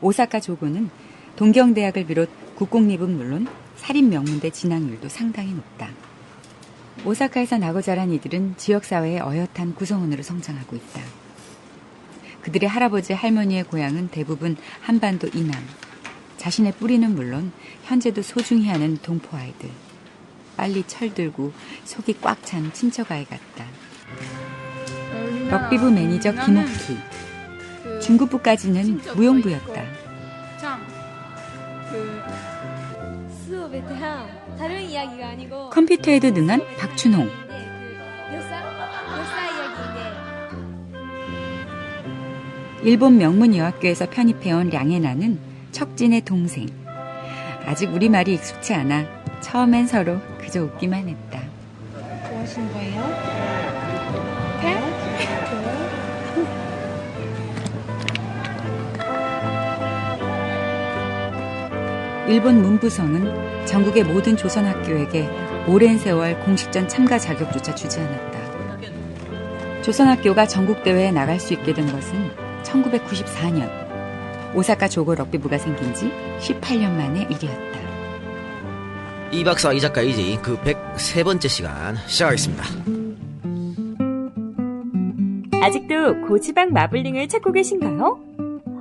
오사카 조고는 동경대학을 비롯 국공립은 물론 사립 명문대 진학률도 상당히 높다. 오사카에서 나고 자란 이들은 지역사회의 어엿한 구성원으로 성장하고 있다. 그들의 할아버지 할머니의 고향은 대부분 한반도 이남. 자신의 뿌리는 물론 현재도 소중히 하는 동포 아이들. 빨리 철들고 속이 꽉 찬 친척 아이 같다. 럭비부 매니저 김옥희. 중급부까지는 무용부였다. 컴퓨터에도 능한 박춘홍. 일본 명문여학교에서 편입해온 량해나는 척진의 동생. 아직 우리말이 익숙치 않아 처음엔 서로 그저 웃기만 했다. 뭐 하시는 거예요? 네? 일본 문부성은 전국의 모든 조선학교에게 오랜 세월 공식전 참가 자격조차 주지 않았다. 조선학교가 전국대회에 나갈 수 있게 된 것은 1994년 오사카 조고 럭비부가 생긴 지 18년 만의 일이었다. 이 박사와 이 작가 이제 그 103번째 시간 시작하겠습니다. 아직도 고지방 마블링을 찾고 계신가요?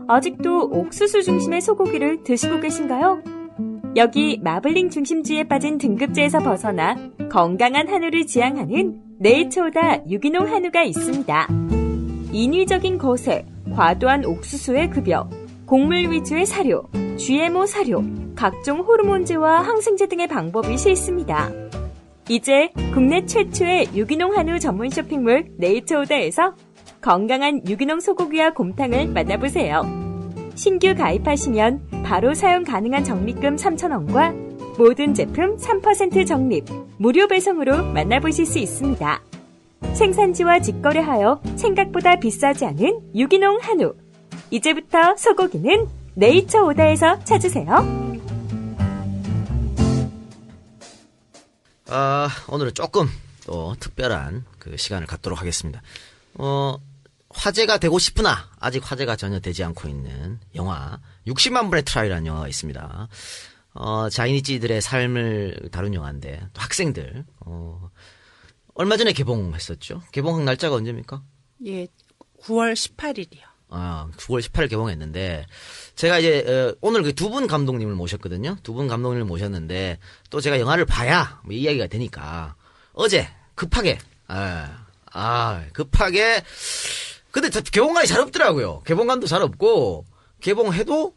아직도 옥수수 중심의 소고기를 드시고 계신가요? 여기 마블링 중심주의에 빠진 등급제에서 벗어나 건강한 한우를 지향하는 네이처오다 유기농 한우가 있습니다. 인위적인 거세, 과도한 옥수수의 급여, 곡물 위주의 사료, GMO 사료, 각종 호르몬제와 항생제 등의 방법이 실습니다. 이제 국내 최초의 유기농 한우 전문 쇼핑몰 네이처오다에서 건강한 유기농 소고기와 곰탕을 만나보세요. 신규 가입하시면 바로 사용 가능한 적립금 3,000원과 모든 제품 3% 적립, 무료 배송으로 만나보실 수 있습니다. 생산지와 직거래하여 생각보다 비싸지 않은 유기농 한우. 이제부터 소고기는 네이처오다에서 찾으세요. 오늘은 조금 또 특별한 그 시간을 갖도록 하겠습니다. 화제가 되고 싶으나 아직 화제가 전혀 되지 않고 있는 영화 60만 불의 트라이라는 영화가 있습니다. 자이니치들의 삶을 다룬 영화인데 또 학생들 얼마 전에 개봉했었죠. 개봉한 날짜가 언제입니까? 예, 9월 18일이요. 9월 18일 개봉했는데 제가 이제 오늘 그 두 분 감독님을 모셨거든요. 두 분 감독님을 모셨는데 또 제가 영화를 봐야 뭐 이야기가 되니까 어제 급하게 급하게 근데 개봉관이 잘 없더라고요. 개봉관도 잘 없고 개봉해도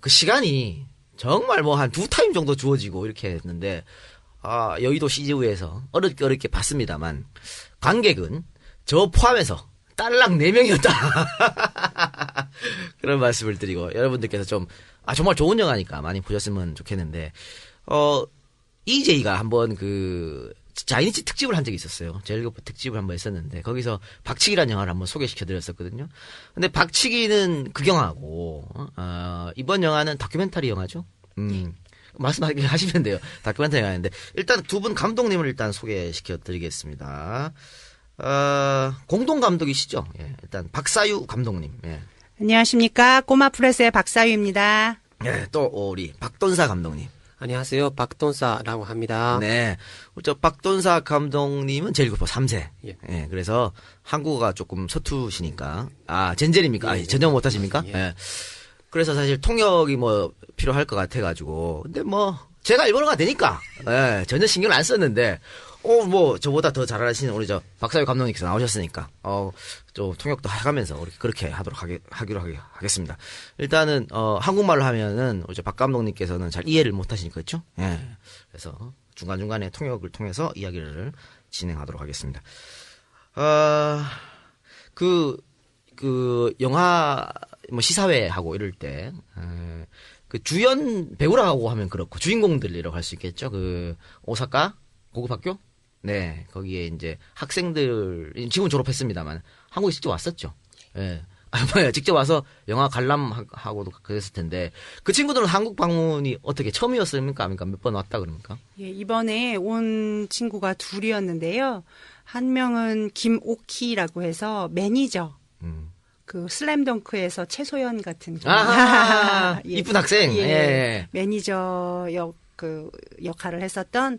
그 시간이 정말 뭐 한 2타임 정도 주어지고 이렇게 했는데 여의도 CGV에서 어렵게 봤습니다만 관객은 저 포함해서 딸랑 4명이었다. 그런 말씀을 드리고 여러분들께서 좀 정말 좋은 영화니까 많이 보셨으면 좋겠는데 EJ가 한번 그 자이니치 특집을 한 적이 있었어요. 제일교포 특집을 한번 했었는데 거기서 박치기라는 영화를 한번 소개시켜드렸었거든요. 근데 박치기는 극영화고 이번 영화는 다큐멘터리 영화죠. 말씀하시면 돼요. 다큐멘터리 영화인데 일단 두 분 감독님을 일단 소개시켜드리겠습니다. 공동 감독이시죠? 예, 일단 박사유 감독님. 예. 안녕하십니까. 꼬마 프레스의 박사유입니다. 예, 또 우리 박돈사 감독님. 안녕하세요. 박돈사라고 합니다. 네. 저 박돈사 감독님은 제일교포 3세. 예, 그래서 한국어가 조금 서투시니까. 젠젤입니까? 전혀 못하십니까? 예. 그래서 사실 통역이 뭐 필요할 것 같아가지고. 근데 뭐, 제가 일본어가 되니까, 예, 전혀 신경을 안 썼는데, 뭐, 저보다 더 잘하시는 우리 박사유 감독님께서 나오셨으니까, 좀 통역도 해가면서 그렇게 하기로 하겠습니다. 일단은, 한국말로 하면은, 이제 박 감독님께서는 잘 이해를 못 하시니까, 그렇죠? 예. 그래서 중간중간에 통역을 통해서 이야기를 진행하도록 하겠습니다. 영화, 뭐, 시사회하고 이럴 때, 그 주연 배우라고 하면 그렇고, 주인공들이라고 할 수 있겠죠? 오사카 고급학교? 네, 거기에 이제 학생들, 지금 졸업했습니다만, 한국에 직접 왔었죠. 예. 직접 와서 영화 관람하고도 그랬을 텐데, 그 친구들은 한국 방문이 어떻게 처음이었습니까? 아닙니까? 몇 번 왔다 그럽니까? 예, 이번에 온 친구가 둘이었는데요. 한 명은 김오키라고 해서 매니저. 그 슬램덩크에서 최소연 같은 아하, 예. 이쁜 학생. 예. 예. 매니저 역할을 했었던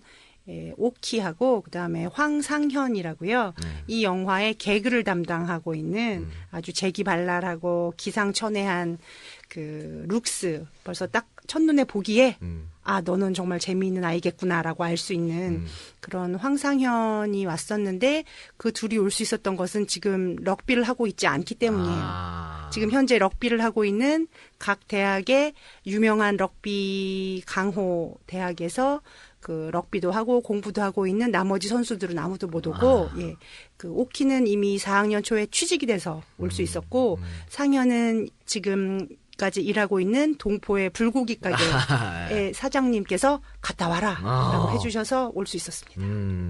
오키하고 그다음에 황상현이라고요. 이 영화의 개그를 담당하고 있는 아주 재기발랄하고 기상천외한 그 룩스 벌써 딱 첫눈에 보기에 아 너는 정말 재미있는 아이겠구나라고 알 수 있는 그런 황상현이 왔었는데 그 둘이 올 수 있었던 것은 지금 럭비를 하고 있지 않기 때문이에요. 지금 현재 럭비를 하고 있는 각 대학의 유명한 럭비 강호 대학에서 그 럭비도 하고 공부도 하고 있는 나머지 선수들은 아무도 못 오고 예. 그 오키는 이미 4학년 초에 취직이 돼서 올 수 있었고 상현은 지금까지 일하고 있는 동포의 불고기 가게의 사장님께서 갔다 와라라고 해주셔서 올 수 있었습니다.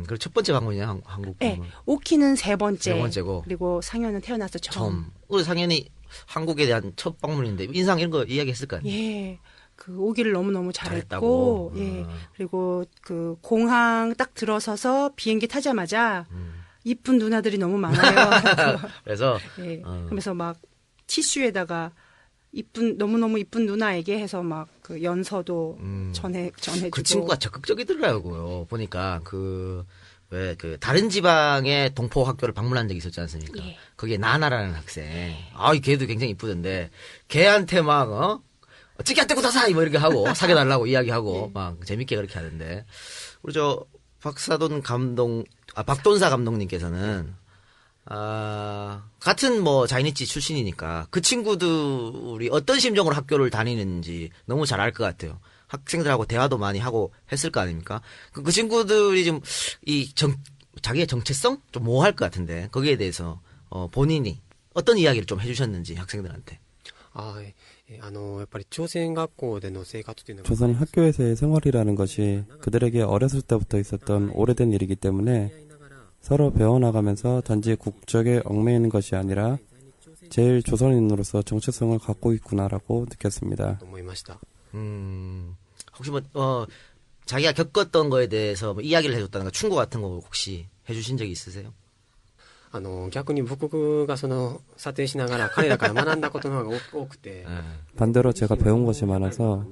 그리고 첫 번째 방문이냐 한국 네, 방문. 오키는 세 번째고 그리고 상현은 태어나서 처음. 우리 상현이 한국에 대한 첫 방문인데 인상 이런 거 이야기했을 거 아니에요? 예. 그 오기를 너무너무 잘했다고? 잘했고 예. 그리고 그 공항 딱 들어서서 비행기 타자마자 이쁜 누나들이 너무 많아요. 그래서 예. 그래서 막 티슈에다가 너무너무 이쁜 누나에게 해서 막 그 연서도 전해주고. 그 친구가 적극적이더라고요. 보니까 왜 다른 지방의 동포 학교를 방문한 적이 있었지 않습니까? 예. 거기에 나나라는 학생. 이 걔도 굉장히 이쁘던데 걔한테 막 찌개한테 구다사이 뭐 이렇게 하고 사귀어달라고 이야기하고 막 재밌게 그렇게 하는데 우리 박돈사 감독님께서는 같은 자이니치 출신이니까 그 친구들이 어떤 심정으로 학교를 다니는지 너무 잘 알 것 같아요. 학생들하고 대화도 많이 하고 했을 거 아닙니까? 그 친구들이 좀 자기의 정체성 좀 모호할 것 같은데 거기에 대해서 본인이 어떤 이야기를 좀 해주셨는지 학생들한테. 조선 학교에서의 생활이라는 것이 그들에게 어렸을 때부터 있었던 오래된 일이기 때문에 서로 배워나가면서 단지 국적에 얽매이는 것이 아니라 제일 조선인으로서 정체성을 갖고 있구나라고 느꼈습니다. 혹시 자기가 겪었던 거에 대해서 이야기를 해줬다는 거 충고 같은 거 혹시 해주신 적이 있으세요? 逆に僕が査定しながら彼らから学んだことの方が多くて 반대로 제가 배운 것이 많아서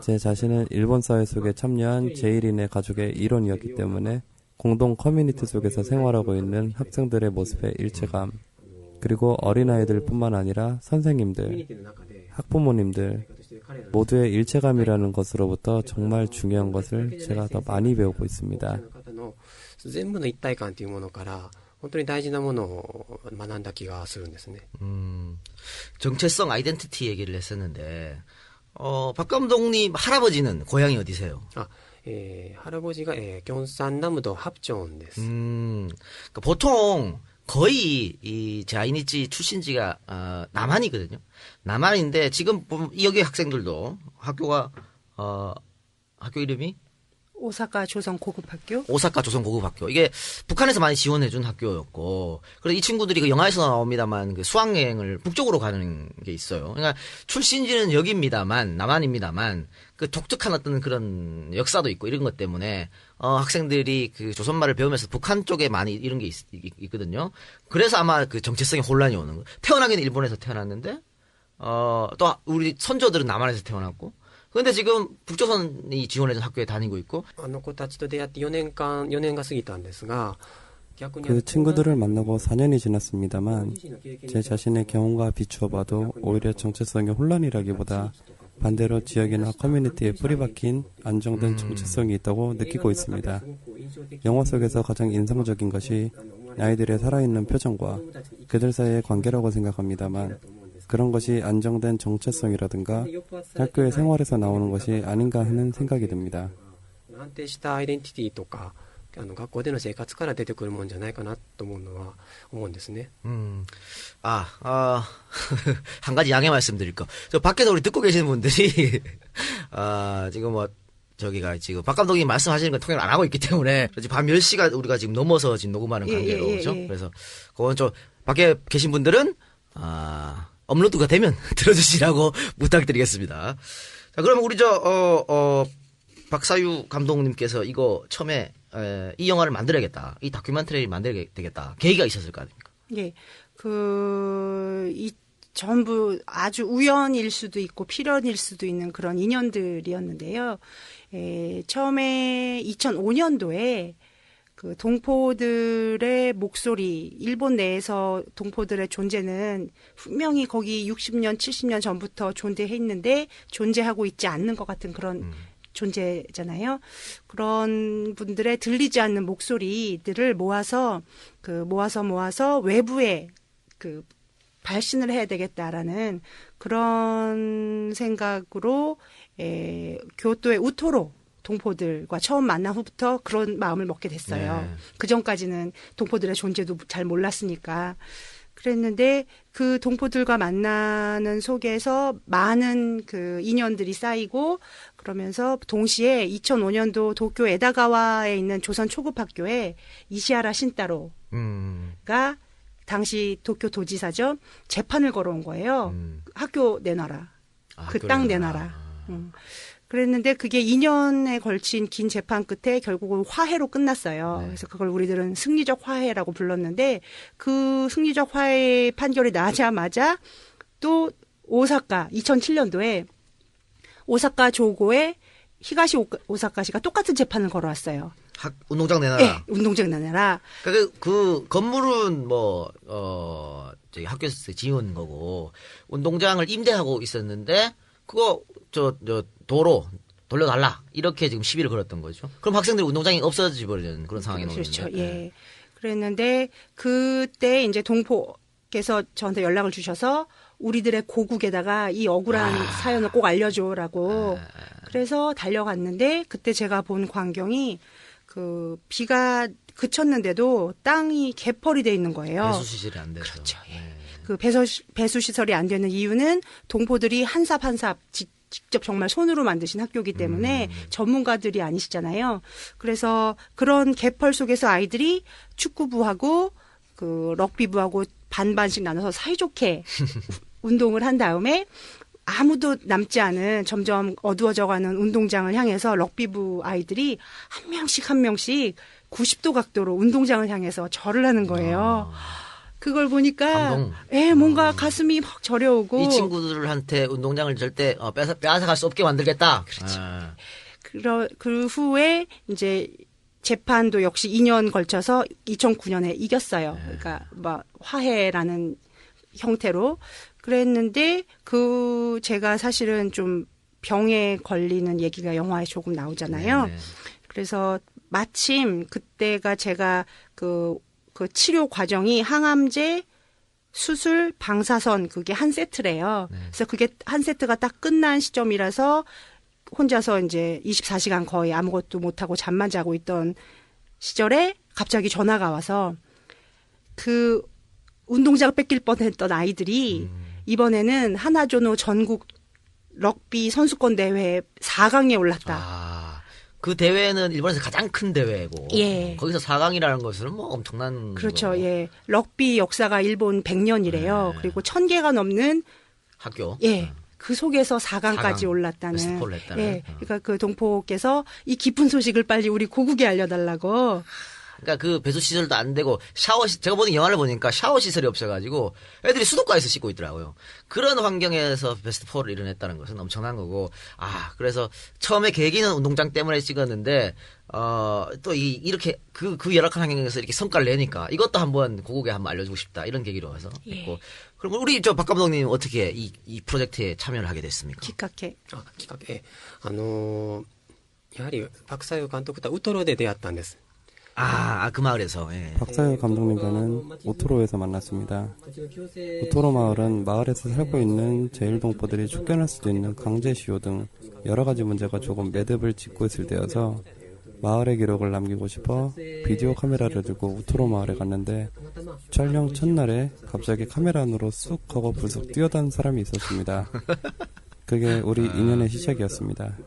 제 자신은 일본 사회 속에 참여한 제1인의 가족의 일원이었기 때문에 공동 커뮤니티 속에서 생활하고 있는 학생들의 모습의 일체감, 그리고 어린아이들뿐만 아니라 선생님들, 학부모님들 모두의 일체감이라는 것으로부터 정말 중요한 것을 제가 더 많이 배우고 있습니다. 全部の一体感というものから本当に大事なものを学んだ気がするんですね. 정체성 아이덴티티 얘기를 했었는데 박 감독님 할아버지는 고향이 어디세요? 할아버지가 경산남도 합천です. 그러니까 보통 거의 이 자이니치 출신지가 남한이거든요. 남한인데 지금 보면 여기 학생들도 학교 이름이 오사카 조선 고급학교? 오사카 조선 고급학교. 이게 북한에서 많이 지원해준 학교였고, 그래서 이 친구들이 그 영화에서 나옵니다만 그 수학여행을 북쪽으로 가는 게 있어요. 그러니까 출신지는 여기입니다만, 남한입니다만, 그 독특한 어떤 그런 역사도 있고 이런 것 때문에, 학생들이 그 조선말을 배우면서 북한 쪽에 많이 이런 게 있거든요. 그래서 아마 그 정체성에 혼란이 오는 거예요. 태어나기는 일본에서 태어났는데, 또 우리 선조들은 남한에서 태어났고, 근데 지금 북조선이 지원해준 학교에 다니고 있고. あの子たちと出会って4年が過ぎたんですが 그 친구들을 만나고 4년이 지났습니다만 제 자신의 경험과 비추어 봐도 오히려 정체성의 혼란이라기보다 반대로 지역이나 커뮤니티에 뿌리박힌 안정된 정체성이 있다고 느끼고 있습니다. 영화 속에서 가장 인상적인 것이 아이들의 살아있는 표정과 그들 사이의 관계라고 생각합니다만 그런 것이 안정된 정체성이라든가 학교의 생활에서 나오는 것이 아닌가 하는 생각이 듭니다. 安定したアイデンティティとか学校での生活から出てくるもんじゃないかなと思うんですね. 한 가지 양해 말씀드릴 거. 저 밖에서 우리 듣고 계시는 분들이 지금 지금 박 감독님 말씀하시는 건 통역을 안 하고 있기 때문에 지금 밤 10시가 우리가 지금 넘어서 지금 녹음하는 관계로 그렇죠? 그래서 그건 좀 밖에 계신 분들은 업로드가 되면 들어주시라고 부탁드리겠습니다. 자, 그러면 우리 박사유 감독님께서 이거 처음에 이 영화를 만들어야겠다. 이 다큐멘터리를 만들어야 되겠다. 계기가 있었을 거 아닙니까? 예. 이 전부 아주 우연일 수도 있고 필연일 수도 있는 그런 인연들이었는데요. 처음에 2005년도에 그 동포들의 목소리, 일본 내에서 동포들의 존재는 분명히 거기 60년, 70년 전부터 존재했는데 존재하고 있지 않는 것 같은 그런 존재잖아요. 그런 분들의 들리지 않는 목소리들을 모아서 외부에 발신을 해야 되겠다라는 그런 생각으로 교토의 우토로 동포들과 처음 만난 후부터 그런 마음을 먹게 됐어요. 네. 그 전까지는 동포들의 존재도 잘 몰랐으니까. 그랬는데 그 동포들과 만나는 속에서 많은 그 인연들이 쌓이고 그러면서 동시에 2005년도 도쿄 에다가와에 있는 조선 초급학교에 이시하라 신타로가 당시 도쿄 도지사죠. 재판을 걸어온 거예요. 학교 내놔라. 그 땅 내놔라. 그랬는데 그게 2년에 걸친 긴 재판 끝에 결국은 화해로 끝났어요. 네. 그래서 그걸 우리들은 승리적 화해라고 불렀는데 그 승리적 화해 판결이 나자마자 또 오사카 2007년도에 오사카 조고에 히가시 오사카시가 똑같은 재판을 걸어왔어요. 운동장 내놔라. 네, 운동장 내놔라. 그 건물은 저기 학교에서 지은 거고 운동장을 임대하고 있었는데 그거 도로 돌려달라 이렇게 지금 시비를 걸었던 거죠. 그럼 학생들이 운동장이 없어져 버리는 그런 상황이 나오는데. 그렇죠. 예. 그랬는데 그때 이제 동포께서 저한테 연락을 주셔서 우리들의 고국에다가 이 억울한 사연을 꼭 알려줘라고. 그래서 달려갔는데 그때 제가 본 광경이 그 비가 그쳤는데도 땅이 개펄이 돼 있는 거예요. 배수 시설이 안 돼서. 그렇죠. 예. 네. 그 배수 시설이 안 되는 이유는 동포들이 한 삽 한 삽 직접 정말 손으로 만드신 학교이기 때문에 전문가들이 아니시잖아요. 그래서 그런 개펄 속에서 아이들이 축구부하고 그 럭비부하고 반반씩 나눠서 사이좋게 운동을 한 다음에 아무도 남지 않은 점점 어두워져가는 운동장을 향해서 럭비부 아이들이 한 명씩 90도 각도로 운동장을 향해서 절을 하는 거예요. 그걸 보니까 뭔가 가슴이 막 저려오고 이 친구들한테 운동장을 절대 빼앗아갈 수 없게 만들겠다. 그렇죠. 그 후에 이제 재판도 역시 2년 걸쳐서 2009년에 이겼어요. 그러니까 막 화해라는 형태로 그랬는데 제가 사실은 좀 병에 걸리는 얘기가 영화에 조금 나오잖아요. 그래서 마침 그때가 제가 그 치료 과정이 항암제, 수술, 방사선 그게 한 세트래요. 그래서 그게 한 세트가 딱 끝난 시점이라서 혼자서 이제 24시간 거의 아무것도 못하고 잠만 자고 있던 시절에 갑자기 전화가 와서 그 운동장 뺏길 뻔했던 아이들이 이번에는 하나조노 전국 럭비 선수권 대회 4강에 올랐다. 그 대회는 일본에서 가장 큰 대회고 거기서 4강이라는 것은 뭐 엄청난 그렇죠. 거고. 예. 럭비 역사가 일본 100년이래요. 그리고 1000개가 넘는 학교. 그 속에서 4강까지 올랐다는. 베스트포를 했다는. 그러니까 그 동포께서 이 기쁜 소식을 빨리 우리 고국에 알려달라고. 그러니까 그 배수 시설도 안 되고 제가 보는 영화를 보니까 샤워 시설이 없어가지고 애들이 수도가에서 씻고 있더라고요. 그런 환경에서 베스트 4를 이뤄냈다는 것은 엄청난 거고 그래서 처음에 계기는 운동장 때문에 찍었는데 또 이렇게 그 열악한 환경에서 이렇게 성과를 내니까 이것도 한번 고국에 한번 알려주고 싶다 이런 계기로 해서 했고 그럼 우리 박 감독님 어떻게 이 프로젝트에 참여를 하게 됐습니까? きっかけ。きっかけ。やはり박사유監督とはウトロで出会ったんです。 그 마을에서. 박사유 감독님과는 오토로에서 만났습니다. 오토로 마을은 마을에서 살고 있는 제1동포들이 쫓겨날 수도 있는 강제시효 등 여러 가지 문제가 조금 매듭을 짓고 있을 때여서 마을의 기록을 남기고 싶어 비디오 카메라를 들고 우토로 마을에 갔는데 촬영 첫날에 갑자기 카메라 안으로 쑥 하고 불쑥 뛰어든 사람이 있었습니다. 그게 우리 인연의 시작이었습니다.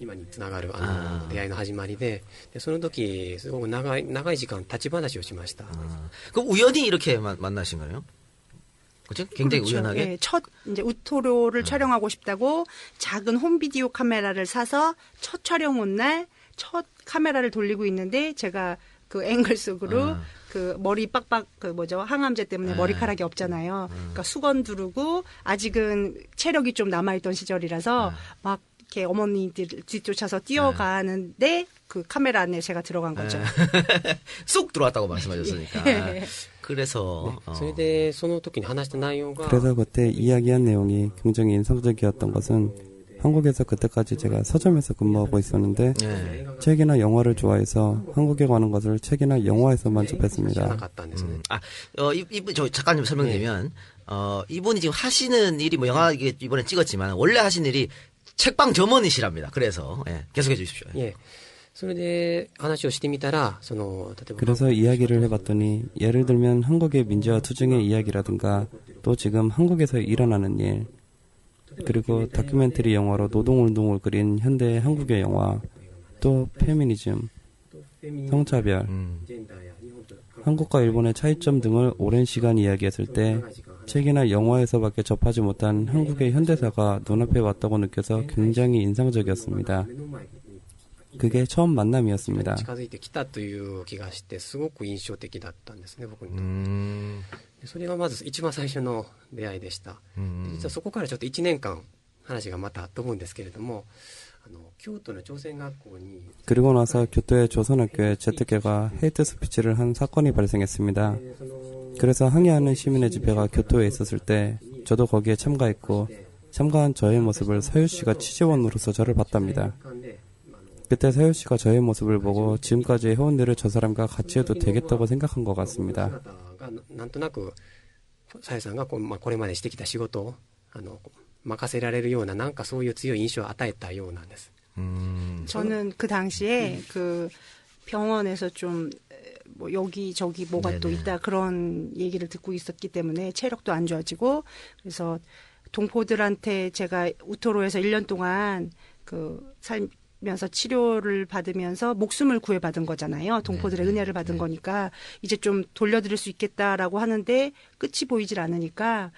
今につながる出会いの始まりで、その時すごく長い時間立ち話をしました。 그럼 우연히 이렇게 만나신 거예요? 그렇죠? 굉장히 그렇죠. 우연하게. 네, 첫 이제 우토로를 촬영하고 싶다고 작은 홈비디오 카메라를 사서 첫 촬영 온 날 첫 카메라를 돌리고 있는데 제가 그 앵글 속으로 그 머리 빡빡 그 뭐죠 항암제 때문에 머리카락이 없잖아요. 그러니까 수건 두르고 아직은 체력이 좀 남아있던 시절이라서 막 이렇게 어머니들 뒤쫓아서 뛰어가는데 그 카메라 안에 제가 들어간 거죠. 쏙 들어왔다고 말씀하셨으니까. 그래서 それでその時に話した内容が 그래서 그때 이야기한 내용이 굉장히 인상적이었던 것은 한국에서 그때까지 제가 서점에서 근무하고 있었는데 예. 책이나 영화를 좋아해서 한국에 가는 것을 책이나 영화에서만 知らな 접했습니다. かったんですね。 이분, 저 잠깐 좀 설명드리면, 이분이 지금 하시는 일이 뭐 영화 이번에 찍었지만, 원래 하시는 일이 책방 점원이시랍니다. 그래서, 예, 계속해 주십시오. ええ。それで話をしてみたら、その、例えば、 그래서 이야기를 해봤더니 예를 들면 한국의 민주화 투쟁의 이야기라든가 또 지금 한국에서 일어나는 일 그리고 다큐멘터리 영화로 노동운동을 그린 현대 한국의 영화 또 페미니즘, 성차별, 한국과 일본의 차이점 등을 오랜 시간 이야기했을 때 책이나 영화에서밖에 접하지 못한 한국의 현대사가 눈앞에 왔다고 느껴서 굉장히 인상적이었습니다. 그게 처음 만남이었습니다. 近づいてきたという気がして、すごく印象的だったんですね、僕にとって。でそれがまず一番最初の出会いでした。で実はそこからちょっと1年間話がまた飛ぶんですけれども、京都の朝鮮学校に 그리고 나서 교토의 조선학교에 제트계가 헤이트 스피치를 한 사건이 발생했습니다. 그래서 항의하는 시민의 집회가 교토에 있었을 때 저도 거기에 참가했고 참가한 저의 모습을 서유 씨가 취재원으로서 저를 봤답니다. 그때 서유 씨가 저의 모습을 보고 지금까지 해온 일을 저 사람과 같이 해도 되겠다고 생각한 것 같습니다. がなんとなくさゆさんがこれまでしてきた仕事を任せられるようななんかそういう強い印象を与えたようなんです。 저는 그 당시에 그 병원에서 좀 뭐 여기 저기 뭐가 또 있다 그런 얘기를 듣고 있었기 때문에 체력도 안 좋아지고 그래서 동포들한테 제가 우토로에서 1년 동안 그 살면서 치료를 받으면서 목숨을 구해받은 거잖아요. 동포들의 은혜를 받은 거니까 이제 좀 돌려드릴 수 있겠다라고 하는데 끝이 보이질 않으니까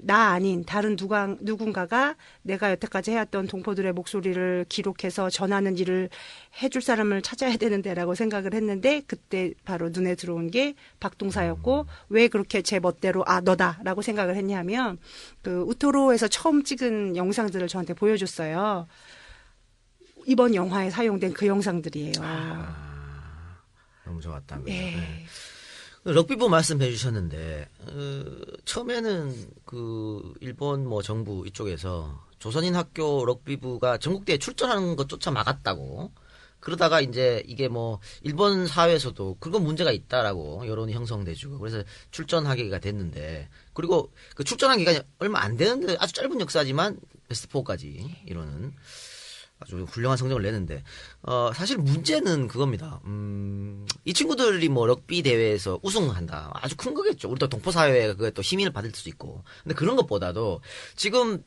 나 아닌 다른 누군가가 내가 여태까지 해왔던 동포들의 목소리를 기록해서 전하는 일을 해줄 사람을 찾아야 되는데라고 생각을 했는데 그때 바로 눈에 들어온 게 박동사였고 왜 그렇게 제 멋대로 너다라고 생각을 했냐면 그 우토로에서 처음 찍은 영상들을 저한테 보여줬어요. 이번 영화에 사용된 그 영상들이에요. 너무 좋았다. 예. 네. 럭비부 말씀해 주셨는데 처음에는 그 일본 뭐 정부 이쪽에서 조선인 학교 럭비부가 전국대회 출전하는 것조차 막았다고 그러다가 이제 이게 뭐 일본 사회에서도 그건 문제가 있다라고 여론이 형성돼주고 그래서 출전하기가 됐는데 그리고 그 출전한 기간이 얼마 안 되는데 아주 짧은 역사지만 베스트 4까지 이루는 아주 훌륭한 성적을 내는데 사실 문제는 그겁니다. 이 친구들이 뭐 럭비 대회에서 우승한다. 아주 큰 거겠죠. 우리 또 동포 사회가 그게 또 힘을 받을 수 있고. 근데 그런 것보다도 지금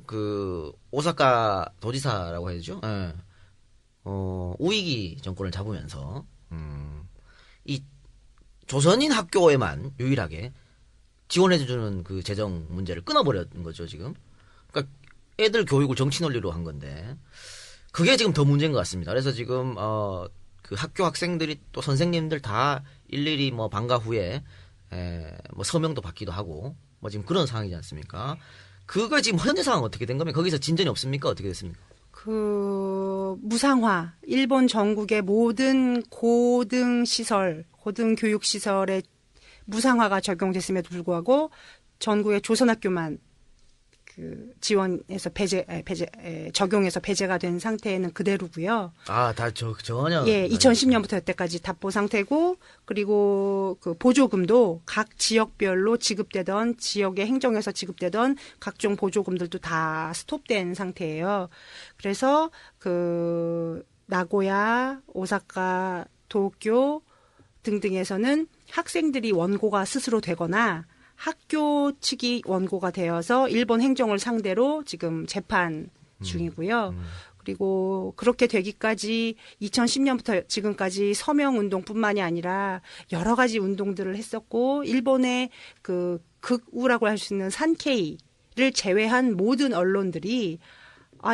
그 오사카 도지사라고 해야죠. 우이기 정권을 잡으면서 이 조선인 학교에만 유일하게 지원해주는 그 재정 문제를 끊어버렸는 거죠 지금. 그러니까 애들 교육을 정치 논리로 한 건데 그게 지금 더 문제인 것 같습니다. 그래서 지금 그 학교 학생들이 또 선생님들 다 일일이 뭐 방과 후에 뭐 서명도 받기도 하고 뭐 지금 그런 상황이지 않습니까? 그거 지금 현재 상황 어떻게 된 겁니까? 거기서 진전이 없습니까? 어떻게 됐습니까? 그 무상화 일본 전국의 모든 고등 교육 시설에 무상화가 적용됐음에도 불구하고 전국의 조선학교만 그 지원해서 적용해서 배제가 된 상태는 그대로고요. 전혀. 예, 2010년부터 여태까지 답보 상태고 그리고 그 보조금도 각 지역별로 지급되던 지역의 행정에서 지급되던 각종 보조금들도 다 스톱된 상태예요. 그래서 그 나고야, 오사카, 도쿄 등등에서는 학생들이 원고가 스스로 되거나 학교 측이 원고가 되어서 일본 행정을 상대로 지금 재판 중이고요. 그리고 그렇게 되기까지 2010년부터 지금까지 서명운동뿐만이 아니라 여러 가지 운동들을 했었고 일본의 그 극우라고 할 수 있는 산케이를 제외한 모든 언론들이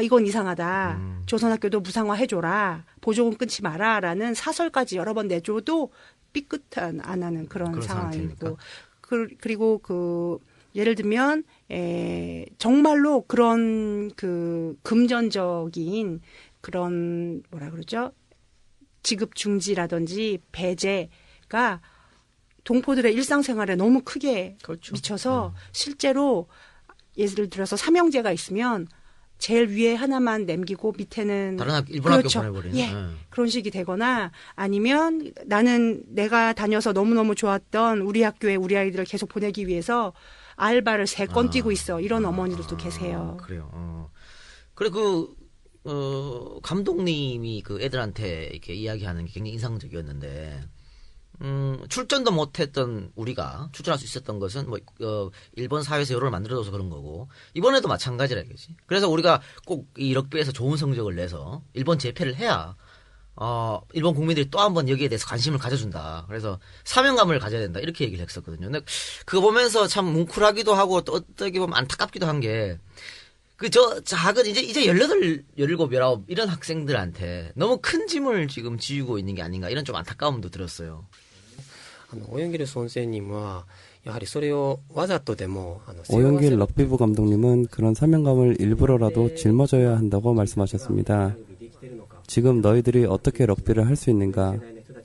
이건 이상하다. 조선학교도 무상화해줘라. 보조금 끊지 마라라는 사설까지 여러 번 내줘도 삐끗한 안 하는 그런 상황이고 그리고 예를 들면 정말로 그런 금전적인 그런 뭐라 그러죠? 지급 중지라든지 배제가 동포들의 일상생활에 너무 크게 그렇죠. 미쳐서 실제로 예를 들어서 삼형제가 있으면 제일 위에 하나만 남기고 밑에는 다른 일본 그렇죠. 학교 보내버리는 예. 그런 식이 되거나 아니면 나는 내가 다녀서 너무너무 좋았던 우리 학교에 우리 아이들을 계속 보내기 위해서 알바를 3건 뛰고 있어. 이런 어머니들도 계세요. 그래요. 그래 감독님이 그 애들한테 이렇게 이야기하는 게 굉장히 인상적이었는데 출전도 못했던 우리가 출전할 수 있었던 것은 일본 사회에서 여론을 만들어줘서 그런 거고 이번에도 마찬가지라 이거지. 그래서 우리가 꼭 이 럭비에서 좋은 성적을 내서 일본 재패를 해야 일본 국민들이 또 한 번 여기에 대해서 관심을 가져준다. 그래서 사명감을 가져야 된다. 이렇게 얘기를 했었거든요. 근데 그거 보면서 참 뭉클하기도 하고 또 어떻게 보면 안타깝기도 한 게 작은 이제 18, 17, 19 이런 학생들한테 너무 큰 짐을 지금 지우고 있는 게 아닌가 이런 좀 안타까움도 들었어요. 泳ぎる先生にはやはりそれをわざとでも 오영길 럭비부 감독님은 그런 사명감을 일부러라도 짊어져야 한다고 말씀하셨습니다. 지금 너희들이 어떻게 럭비를 할 수 있는가?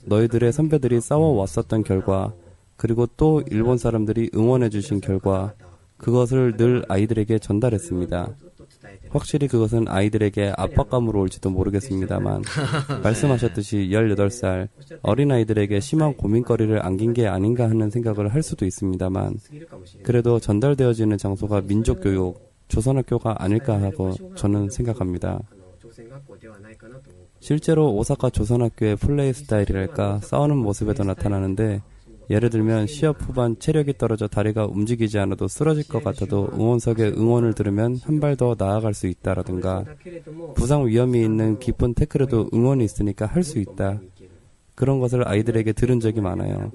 너희들의 선배들이 싸워왔었던 결과 그리고 또 일본 사람들이 응원해 주신 결과 그것을 늘 아이들에게 전달했습니다. 확실히 그것은 아이들에게 압박감으로 올지도 모르겠습니다만 말씀하셨듯이 18살 어린아이들에게 심한 고민거리를 안긴 게 아닌가 하는 생각을 할 수도 있습니다만 그래도 전달되어지는 장소가 민족교육, 조선학교가 아닐까 하고 저는 생각합니다. 실제로 오사카 조선학교의 플레이 스타일이랄까 싸우는 모습에도 나타나는데 예를 들면 시합 후반 체력이 떨어져 다리가 움직이지 않아도 쓰러질 것 같아도 응원석에 응원을 들으면 한 발 더 나아갈 수 있다라든가 부상 위험이 있는 깊은 태클에도 응원이 있으니까 할 수 있다. 그런 것을 아이들에게 들은 적이 많아요.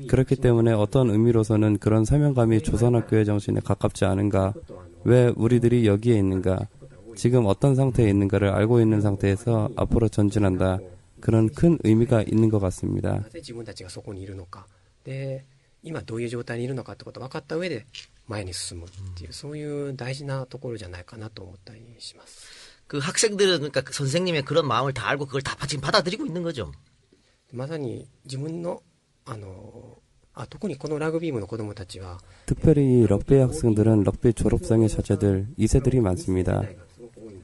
그렇기 때문에 어떤 의미로서는 그런 사명감이 조선학교의 정신에 가깝지 않은가, 왜 우리들이 여기에 있는가, 지금 어떤 상태에 있는가를 알고 있는 상태에서 앞으로 전진한다. 그런 큰 의미가 있는 것 같습니다. で今どういう状態にいるのかってことを分かった上で前に進むっていうそういう大事なところじゃないかなと思ったりします。 그 학생들은 그러니까 선생님의 그런 마음을 다 알고 그걸 다 지금 받아들이고 있는 거죠. まさに自分の特にこのラグビー部の子どもたちは 특별히 이 럭비 학생들은 럭비 졸업생의 자제들 2세들이 많습니다.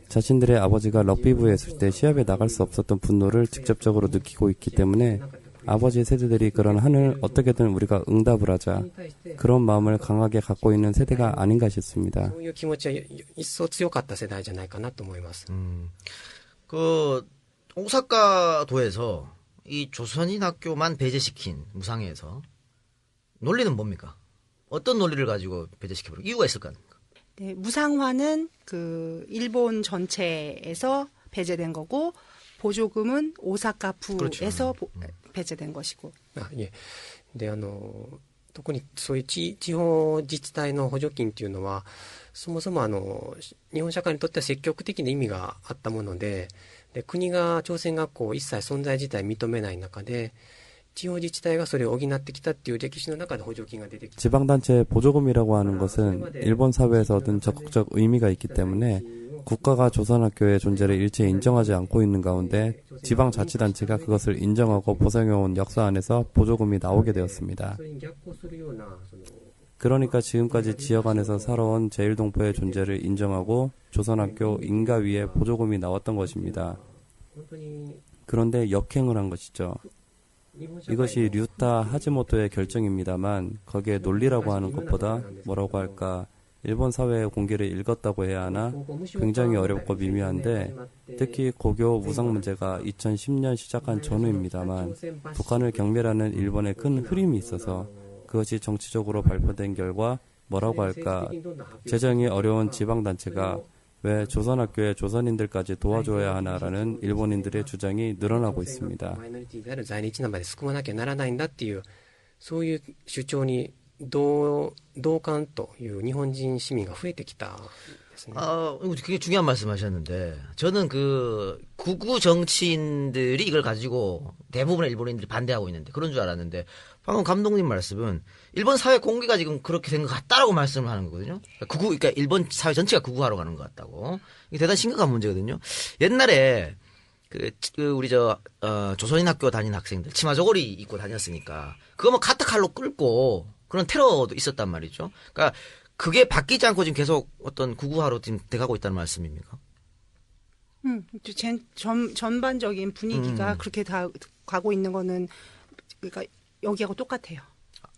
자신들의 아버지가 럭비부에 있을 때 시합에 나갈 수 없었던 분노를 직접적으로 느끼고 있기 때문에 아버지 세대들이 그런 한을 어떻게든 우리가 응답을 하자 그런 마음을 강하게 갖고 있는 세대가 아닌가 싶습니다. 그 오사카도에서 이 조선인 학교만 배제시킨 무상회에서 논리는 뭡니까? 어떤 논리를 가지고 배제시켜버리고 이유가 있을 거 아닙니까? 네, 무상화는 일본 전체에서 배제된 거고 보조금은 오사카 부에서 그렇죠. 배제된 것이고. いえ。で、特にそういう地方自治体の補助金っていうのは、そもそも日本社会にとっては積極的な意味があったもので、国が朝鮮学校を一切存在自体認めない中で、地方自治体がそれを補ってきたっていう歴史の中で補助金が出てきた。 지방단체 보조금이라고 하는 것은 일본 사회에서 얻은 적극적 의미가 있기 때문에 국가가 조선학교의 존재를 일체 인정하지 않고 있는 가운데 지방자치단체가 그것을 인정하고 보상해온 역사 안에서 보조금이 나오게 되었습니다. 그러니까 지금까지 지역 안에서 살아온 제1동포의 존재를 인정하고 조선학교 인가위에 보조금이 나왔던 것입니다. 그런데 역행을 한 것이죠. 이것이 류타 하지모토의 결정입니다만 거기에 논리라고 하는 것보다 뭐라고 할까 일본 사회의 공기를 읽었다고 해야 하나 굉장히 어렵고 미묘한데 특히 고교 무상 문제가 2010년 시작한 전후입니다만 북한을 경멸하는 일본의 큰 흐름이 있어서 그것이 정치적으로 발표된 결과 뭐라고 할까 재정이 어려운 지방단체가 왜 조선학교의 조선인들까지 도와줘야 하나라는 일본인들의 주장이 늘어나고 있습니다. そういう主張に同感という日本人市民が増えてきた。ですね。이거 굉장히 중요한 말씀하셨는데 저는 그 구구 정치인들이 이걸 가지고 대부분의 일본인들이 반대하고 있는데 그런 줄 알았는데 방금 감독님 말씀은 일본 사회 공기가 지금 그렇게 된 것 같다라고 말씀을 하는 거거든요. 그러니까 일본 사회 전체가 구구화로 가는 것 같다고. 이게 대단히 심각한 문제거든요. 옛날에 우리 조선인 학교 다니는 학생들 치마 저고리 입고 다녔으니까 그거 뭐 카트칼로 끌고 그런 테러도 있었단 말이죠. 그러니까 그게 바뀌지 않고 지금 계속 어떤 구구화로 지금 돼가고 있다는 말씀입니까? 전반적인 분위기가 그렇게 다 가고 있는 거는 그러니까 여기하고 똑같아요.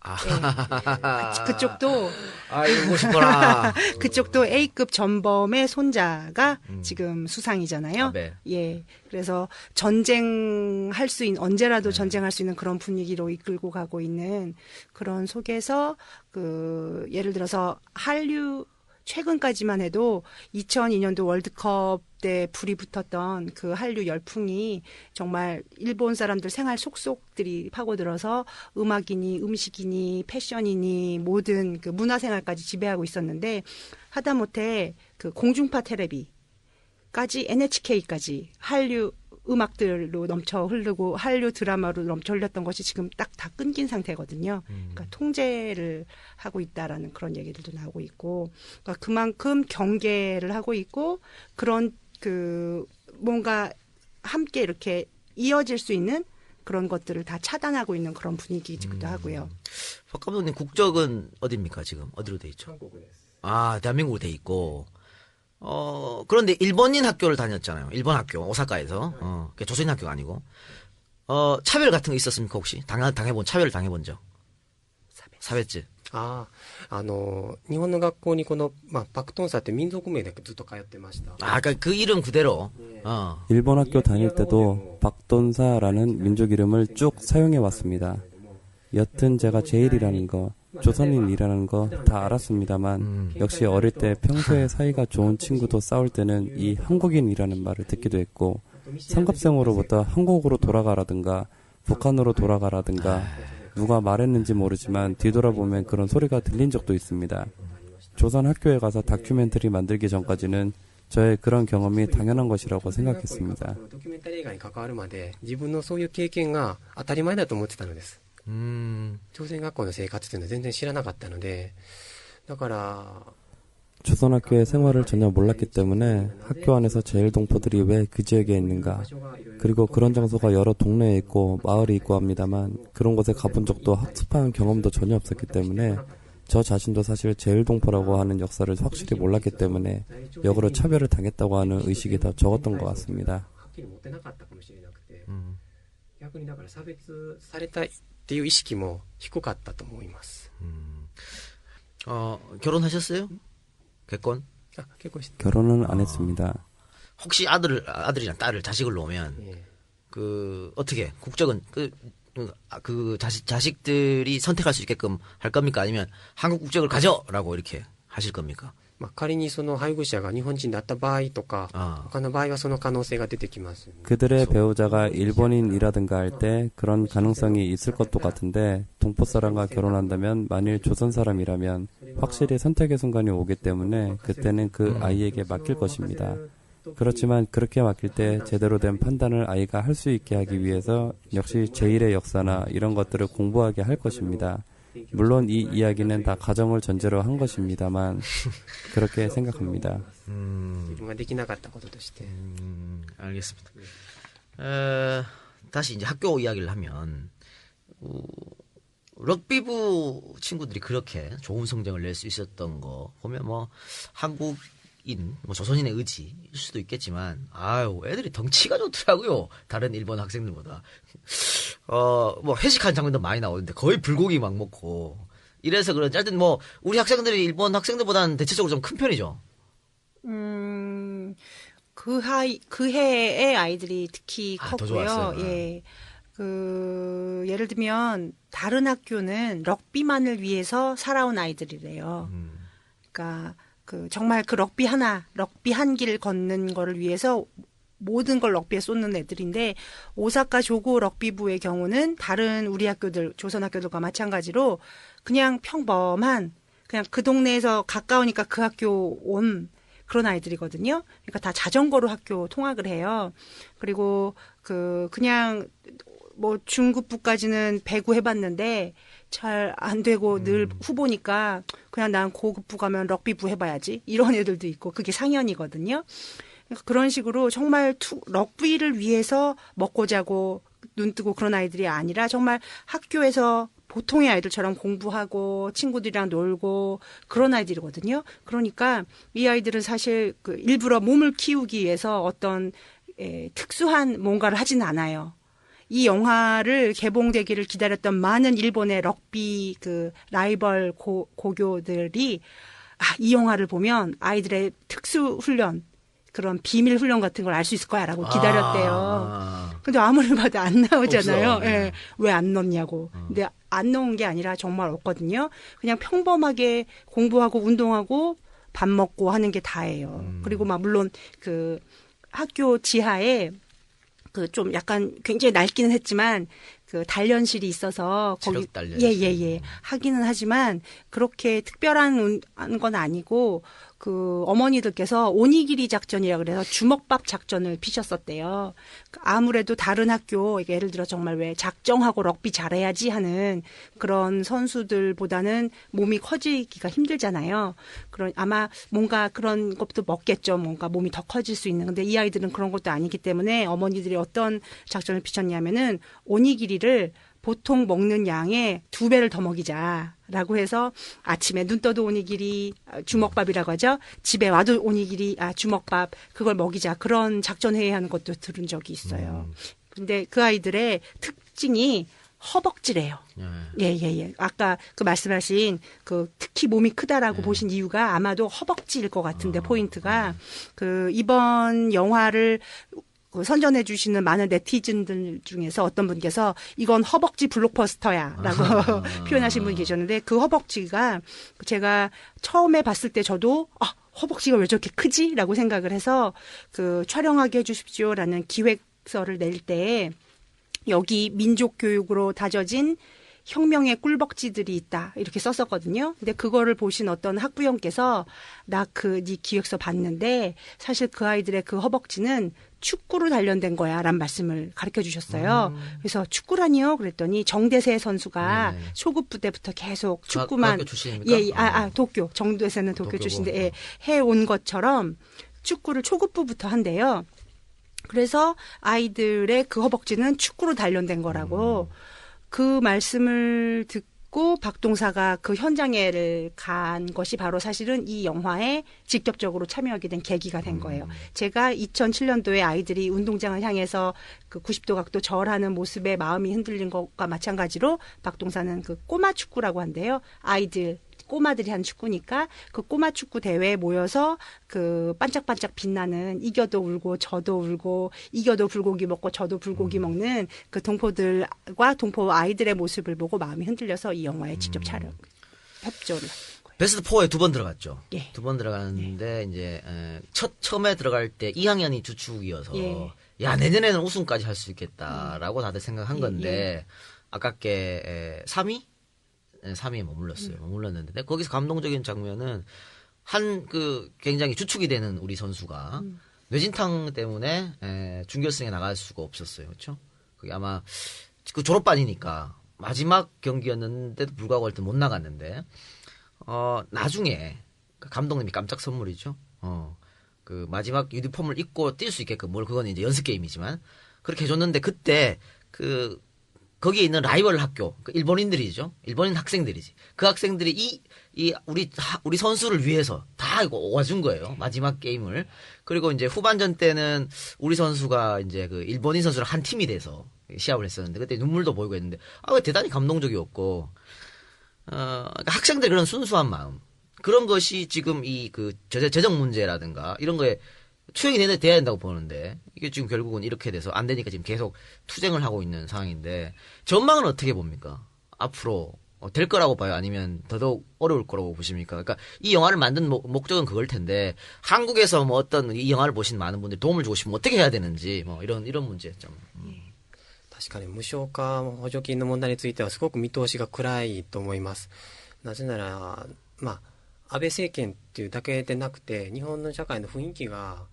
네. 그쪽도 아이고 싶어라. 그쪽도 A급 전범의 손자가 지금 수상이잖아요. 네. 예. 그래서 전쟁할 수 있는 언제라도 전쟁할 수 있는 그런 분위기로 이끌고 가고 있는 그런 속에서 예를 들어서 한류 최근까지만 해도 2002년도 월드컵 때 불이 붙었던 그 한류 열풍이 정말 일본 사람들 생활 속속들이 파고들어서 음악이니 음식이니 패션이니 모든 그 문화생활까지 지배하고 있었는데 하다못해 그 공중파 텔레비까지 NHK까지 한류 음악들로 넘쳐 흐르고 한류 드라마로 넘쳐 흘렸던 것이 지금 딱 다 끊긴 상태거든요. 그러니까 통제를 하고 있다라는 그런 얘기들도 나오고 있고, 그러니까 그만큼 경계를 하고 있고 그런 뭔가 함께 이렇게 이어질 수 있는 그런 것들을 다 차단하고 있는 그런 분위기이기도 하고요. 박 감독님 국적은 어디입니까 지금? 어디로 돼 있죠? 대한민국으로 돼 있고. 그런데 일본인 학교를 다녔잖아요. 일본 학교, 오사카에서. 조선인 학교가 아니고. 차별 같은 거 있었습니까, 혹시? 차별을 당해본 적? 사회지. 日本の学校にパクトンサって民族名でずっと通ってました。 그러니까 그 이름 그대로. 일본 학교 다닐 때도 박돈사라는 민족 이름을 쭉 사용해 왔습니다. 여튼 제가 제일이라는 거, 조선인이라는 거 다 알았습니다만 역시 어릴 때 평소에 사이가 좋은 친구도 싸울 때는 이 한국인이라는 말을 듣기도 했고 상급생으로부터 한국으로 돌아가라든가 북한으로 돌아가라든가 누가 말했는지 모르지만 뒤돌아보면 그런 소리가 들린 적도 있습니다. 조선 학교에 가서 다큐멘터리 만들기 전까지는 저의 그런 경험이 당연한 것이라고 생각했습니다. ドキュメンタリー映画に関わるまで自分のそういう経験が当たり前だと思ってたのです。朝鮮学校の生活というのは全然知らなかったので、だから 조선학교의 생활을 전혀 몰랐기 때문에 학교 안에서 제일동포들이 왜 그 지역에 있는가, 그리고 그런 장소가 여러 동네에 있고 마을이 있고 합니다만 그런 곳에 가본 적도 학습한 경험도 전혀 없었기 때문에 저 자신도 사실 제일동포라고 하는 역사를 확실히 몰랐기 때문에 역으로 차별을 당했다고 하는 의식이 더 적었던 것 같습니다. 逆にだから差別されたっていう意識も低かったと思います。 결혼하셨어요?結婚? 결혼은 안 했습니다. 혹시 아들이나 딸을 자식을 놓으면 어떻게 국적은 자식들이 선택할 수 있게끔 할 겁니까? 아니면 한국 국적을 가져라고 이렇게 하실 겁니까? 仮にその配偶者が日本人だった場合とか、他の場合はその可能性が出てきます。 그들의 배우자가 일본인이라든가 할 때 그런 가능성이 있을 것도 같은데 동포 사람과 결혼한다면 만일 조선 사람이라면 확실히 선택의 순간이 오기 때문에 그때는 그 아이에게 맡길 것입니다. 그렇지만 그렇게 맡길 때 제대로 된 판단을 아이가 할 수 있게 하기 위해서 역시 제1의 역사나 이런 것들을 공부하게 할 것입니다. 물론 이 이야기는 다 가정을 전제로 한 것입니다만 그렇게 생각합니다. 알겠습니다. 다시 이제 학교 이야기를 하면 럭비부 친구들이 그렇게 좋은 성적을 낼 수 있었던 거 보면 뭐 한국인, 조선인의 의지일 수도 있겠지만 애들이 덩치가 좋더라고요. 다른 일본 학생들보다. 회식한 장면도 많이 나오는데 거의 불고기 막 먹고 이래서 그런지 하여튼 우리 학생들이 일본 학생들보다는 대체적으로 좀 큰 편이죠. 그 해의 아이들이 특히 컸고요. 더 좋았어요. 예. 예를 들면 다른 학교는 럭비만을 위해서 살아온 아이들이래요. 그러니까 정말 럭비 한 길 걷는 거를 위해서 모든 걸 럭비에 쏟는 애들인데 오사카 조고 럭비부의 경우는 다른 우리 학교들, 조선 학교들과 마찬가지로 그냥 평범한 그냥 그 동네에서 가까우니까 그 학교 온 그런 아이들이거든요. 그러니까 다 자전거로 학교 통학을 해요. 그리고 그냥 뭐 중급부까지는 배구 해봤는데 잘 안 되고 늘 후보니까 그냥 난 고급부 가면 럭비부 해봐야지. 이런 애들도 있고 그게 상현이거든요. 그러니까 그런 식으로 정말 럭비를 위해서 먹고 자고 눈 뜨고 그런 아이들이 아니라 정말 학교에서 보통의 아이들처럼 공부하고 친구들이랑 놀고 그런 아이들이거든요. 그러니까 이 아이들은 사실 일부러 몸을 키우기 위해서 어떤 특수한 뭔가를 하지는 않아요. 이 영화를 개봉되기를 기다렸던 많은 일본의 럭비 라이벌 고교들이 이 영화를 보면 아이들의 특수 훈련 그런 비밀 훈련 같은 걸 알 수 있을 거야라고 기다렸대요. 근데 아무리 봐도 안 나오잖아요. 예. 왜 안 넣냐고. 근데 안 넣은 게 아니라 정말 없거든요. 그냥 평범하게 공부하고 운동하고 밥 먹고 하는 게 다예요. 그리고 물론 학교 지하에 좀 약간 굉장히 낡기는 했지만 단련실이 있어서 거기 예. 하기는 하지만 그렇게 특별한 건 아니고 어머니들께서 오니기리 작전이라고 그래서 주먹밥 작전을 피셨었대요. 아무래도 다른 학교 예를 들어 정말 왜 작정하고 럭비 잘해야지 하는 그런 선수들보다는 몸이 커지기가 힘들잖아요. 아마 뭔가 그런 것도 먹겠죠. 뭔가 몸이 더 커질 수 있는. 근데 이 아이들은 그런 것도 아니기 때문에 어머니들이 어떤 작전을 피셨냐면은 오니기리를 보통 먹는 양의 2배를 더 먹이자라고 해서 아침에 눈 떠도 오니기리 주먹밥이라고 하죠. 집에 와도 오니기리 주먹밥 그걸 먹이자 그런 작전 회의하는 것도 들은 적이 있어요. 근데 그 아이들의 특징이 허벅지래요. 예. 아까 말씀하신 특히 몸이 크다라고 보신 이유가 아마도 허벅지일 것 같은데 포인트가 이번 영화를 선전해 주시는 많은 네티즌들 중에서 어떤 분께서 이건 허벅지 블록버스터야라고 표현하신 분이 계셨는데 그 허벅지가 제가 처음에 봤을 때 저도 허벅지가 왜 저렇게 크지라고 생각을 해서 촬영하게 해주십시오라는 기획서를 낼 때 여기 민족 교육으로 다져진 혁명의 꿀벅지들이 있다 이렇게 썼었거든요. 근데 그거를 보신 어떤 학부형께서 네 기획서 봤는데 사실 그 아이들의 그 허벅지는 축구로 단련된 거야라는 말씀을 가르쳐 주셨어요. 그래서 축구라니요? 그랬더니 정대세 선수가 초급부 때부터 계속 축구만 도쿄 정대세는 도쿄 출신인데 해온 것처럼 축구를 초급부부터 한대요. 그래서 아이들의 그 허벅지는 축구로 단련된 거라고 그 말씀을 듣고 박동사가 그 현장에 간 것이 바로 사실은 이 영화에 직접적으로 참여하게 된 계기가 된 거예요. 제가 2007년도에 아이들이 운동장을 향해서 90도 각도 절하는 모습에 마음이 흔들린 것과 마찬가지로 박동사는 꼬마 축구라고 한대요. 꼬마들이 한 축구니까 그 꼬마 축구 대회에 모여서 반짝반짝 빛나는 이겨도 울고 져도 울고 이겨도 불고기 먹고 져도 불고기 먹는 그 동포들과 동포 아이들의 모습을 보고 마음이 흔들려서 이 영화에 직접 협조를 한 거예요. 베스트 4에 2번 들어갔죠. 예. 2번 들어갔는데 이제 처음에 들어갈 때 2학년이 주축이어서 야 내년에는 우승까지 할 수 있겠다라고 다들 생각한 건데 아깝게 3위에 머물렀어요. 머물렀는데 거기서 감동적인 장면은 굉장히 주축이 되는 우리 선수가 뇌진탕 때문에 준결승에 나갈 수가 없었어요. 그렇죠? 그게 아마 졸업반이니까 마지막 경기였는데도 불구하고 일단 못 나갔는데 나중에 감독님이 깜짝 선물이죠. 마지막 유니폼을 입고 뛸 수 있게끔 그건 이제 연습 게임이지만 그렇게 해줬는데 그때 거기에 있는 라이벌 학교, 일본인들이죠. 일본인 학생들이지. 그 학생들이 우리 선수를 위해서 다 와준 거예요. 마지막 게임을. 그리고 이제 후반전 때는 우리 선수가 이제 일본인 선수랑 한 팀이 돼서 시합을 했었는데 그때 눈물도 보이고 했는데 대단히 감동적이었고, 학생들의 그런 순수한 마음. 그런 것이 지금 재정 문제라든가 이런 거에 투영이 돼야 된다고 보는데 이게 지금 결국은 이렇게 돼서 안 되니까 지금 계속 투쟁을 하고 있는 상황인데 전망은 어떻게 봅니까? 앞으로 될 거라고 봐요? 아니면 더더욱 어려울 거라고 보십니까? 그러니까 이 영화를 만든 목적은 그걸 텐데 한국에서 이 영화를 보신 많은 분들이 도움을 주고 싶으면 어떻게 해야 되는지 이런 문제점. 確かに無償化補助金の問題についてはすごく見通しが暗いと思います。なぜなら安倍政権っていうだけでなくて日本の社会の雰囲気が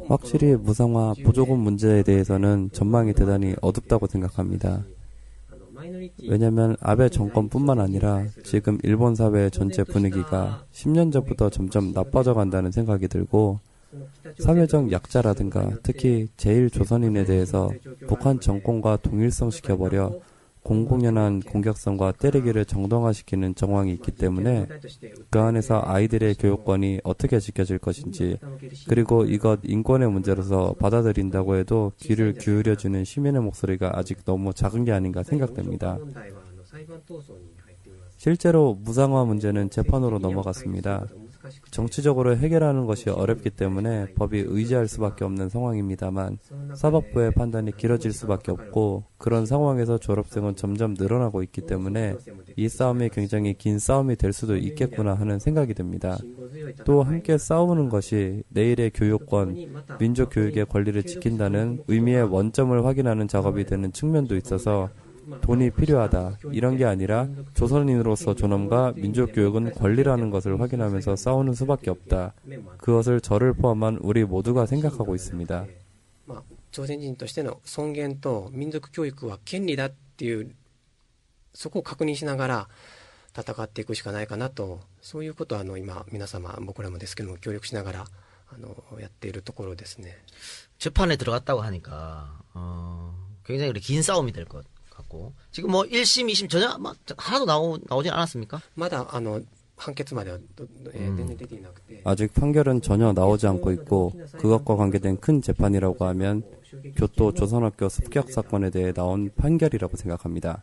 확실히 무상화, 보조금 문제에 대해서는 전망이 대단히 어둡다고 생각합니다. 왜냐하면 아베 정권뿐만 아니라 지금 일본 사회 전체 분위기가 10년 전부터 점점 나빠져 간다는 생각이 들고 사회적 약자라든가 특히 제1조선인에 대해서 북한 정권과 동일성시켜버려 공공연한 공격성과 때리기를 정당화시키는 정황이 있기 때문에 그 안에서 아이들의 교육권이 어떻게 지켜질 것인지 그리고 이것 인권의 문제로서 받아들인다고 해도 귀를 기울여주는 시민의 목소리가 아직 너무 작은 게 아닌가 생각됩니다. 실제로 무상화 문제는 재판으로 넘어갔습니다. 정치적으로 해결하는 것이 어렵기 때문에 법이 의지할 수밖에 없는 상황입니다만 사법부의 판단이 길어질 수밖에 없고 그런 상황에서 졸업생은 점점 늘어나고 있기 때문에 이 싸움이 굉장히 긴 싸움이 될 수도 있겠구나 하는 생각이 듭니다. 또 함께 싸우는 것이 내일의 교육권, 민족교육의 권리를 지킨다는 의미의 원점을 확인하는 작업이 되는 측면도 있어서 돈이 필요하다. 이런 게 아니라 조선인으로서 존엄과 민족교육은 권리라는 것을 확인하면서 싸우는 수밖에 없다. 그것을 저를 포함한 우리 모두가 생각하고 있습니다. 朝鮮人としての尊厳と民族教育は権利だっていうそこを確認しながら戦っていくしかないかなとそういうことを今皆様僕らもですけども協力しながらやっているところですね. 재판에 들어갔다고 하니까 굉장히 긴 싸움이 될 것 같고 지금 뭐 1심, 2심 전혀 하나도 나오진 않았습니까? まだ判決までは全然出ていなくて 아직 판결은 전혀 나오지 않고 있고 그것과 관계된 큰 재판이라고 하면 교토 조선학교 습격 사건에 대해 나온 판결이라고 생각합니다.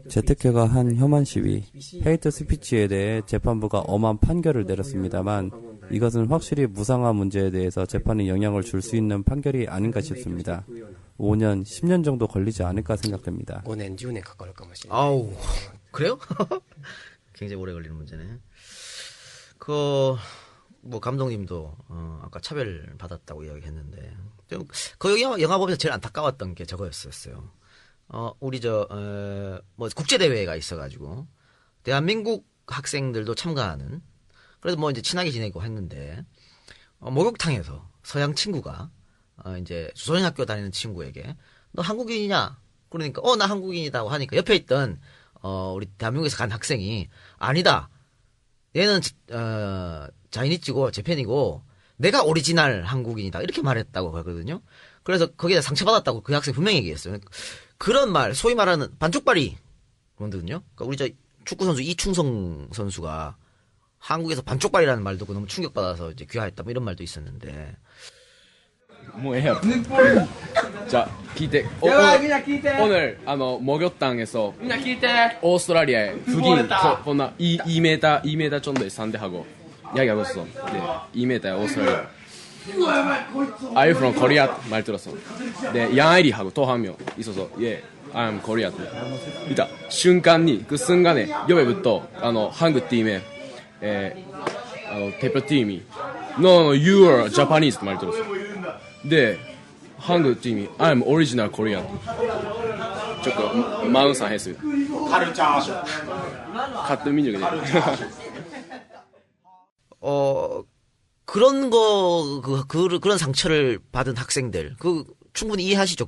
재특회가 한 혐한 시위, 헤이트 스피치에 대해 재판부가 엄한 판결을 내렸습니다만 이것은 확실히 무상화 문제에 대해서 재판에 영향을 줄 수 있는 판결이 아닌가 싶습니다. 5년, 10년 정도 걸리지 않을까 생각됩니다. 5년, 10년 かかるかもしれない. 아우, 그래요? 굉장히 오래 걸리는 문제네. 뭐 감독님도 아까 차별 받았다고 이야기했는데 좀 그 영화 보면서 제일 안타까웠던 게 저거였었어요. 우리 뭐 국제 대회가 있어가지고 대한민국 학생들도 참가하는 그래서 뭐 이제 친하게 지내고 했는데 목욕탕에서 서양 친구가 이제 조선인 학교 다니는 친구에게 너 한국인이냐? 그러니까 나 한국인이다고 하니까 옆에 있던 우리 대한민국에서 간 학생이 아니다. 얘는 자이니치고 재팬이고 내가 오리지널 한국인이다. 이렇게 말했다고 하거든요. 그래서 거기에 상처받았다고 그 학생이 분명히 얘기했어요. 그런 말, 소위 말하는 반쪽발이 거든요. 그러니까 우리 축구 선수 이충성 선수가 한국에서 반쪽발이라는 말 듣고 너무 충격받아서 이제 귀화했다 뭐 이런 말도 있었는데. もうええやろじゃあ聞いて오늘 목욕탕에서 오스트라리아에 북인 거나 2m 정도의 상대하고 이야기하고 있어. 네, 2m야 오스트라리아. Are you from Korea? 말 들었어. 네, 양아이리하고 또 한 명 있어서 예, I'm Korea. 일단 순간이 그 순간에 옆에부터 한국 팀의 대표팀이 No, you are Japanese 말 들었어. 네, 한국 팀이 I'm original Korean. 조금 마음 상했습니다. 같은 민족이네. 그런 상처를 받은 학생들, 충분히 이해하시죠?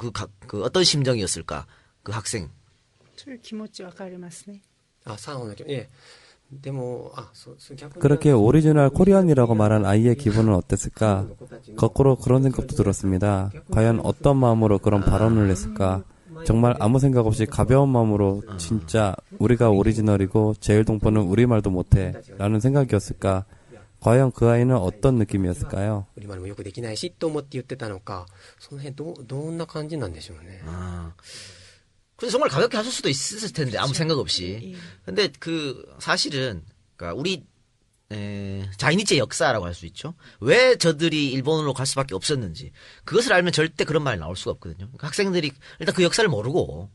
어떤 심정이었을까? 그 학생. そういう気持ちわかりますね. 예. 그렇게 오리지널 코리안이라고 말한 아이의 기분은 어땠을까? 거꾸로 그런 생각도 들었습니다. 과연 어떤 마음으로 그런 발언을 했을까? 정말 아무 생각 없이 가벼운 마음으로 진짜 우리가 오리지널이고 제일동포는 우리말도 못해 라는 생각이었을까? 과연 그 아이는 어떤 느낌이었을까요? 우리말은よくできないしと思って言ってたのかその辺どんな感じなんでしょうね. 그래서 정말 가볍게 하실 수도 있을 텐데 아무 생각 없이. 근데 사실은 그러니까 우리 자이니치의 역사라고 할 수 있죠. 왜 저들이 일본으로 갈 수밖에 없었는지 그것을 알면 절대 그런 말이 나올 수가 없거든요. 그러니까 학생들이 일단 그 역사를 모르고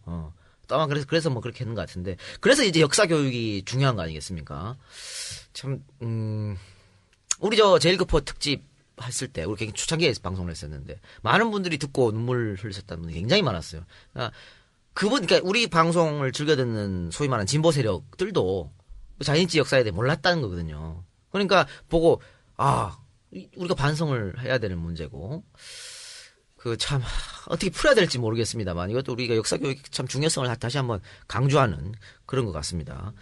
아마 그래서 뭐 그렇게 했는 것 같은데 그래서 이제 역사 교육이 중요한 거 아니겠습니까? 참 우리 제일교포 특집 했을 때 우리 굉장히 초창기에 방송을 했었는데 많은 분들이 듣고 눈물 흘리셨다는 분이 굉장히 많았어요. 그러니까 우리 방송을 즐겨 듣는 소위 말하는 진보 세력들도 자이니치 역사에 대해 몰랐다는 거거든요. 그러니까 보고 우리가 반성을 해야 되는 문제고 그 참 어떻게 풀어야 될지 모르겠습니다만 이것도 우리가 역사 교육 참 중요성을 다시 한번 강조하는 그런 것 같습니다.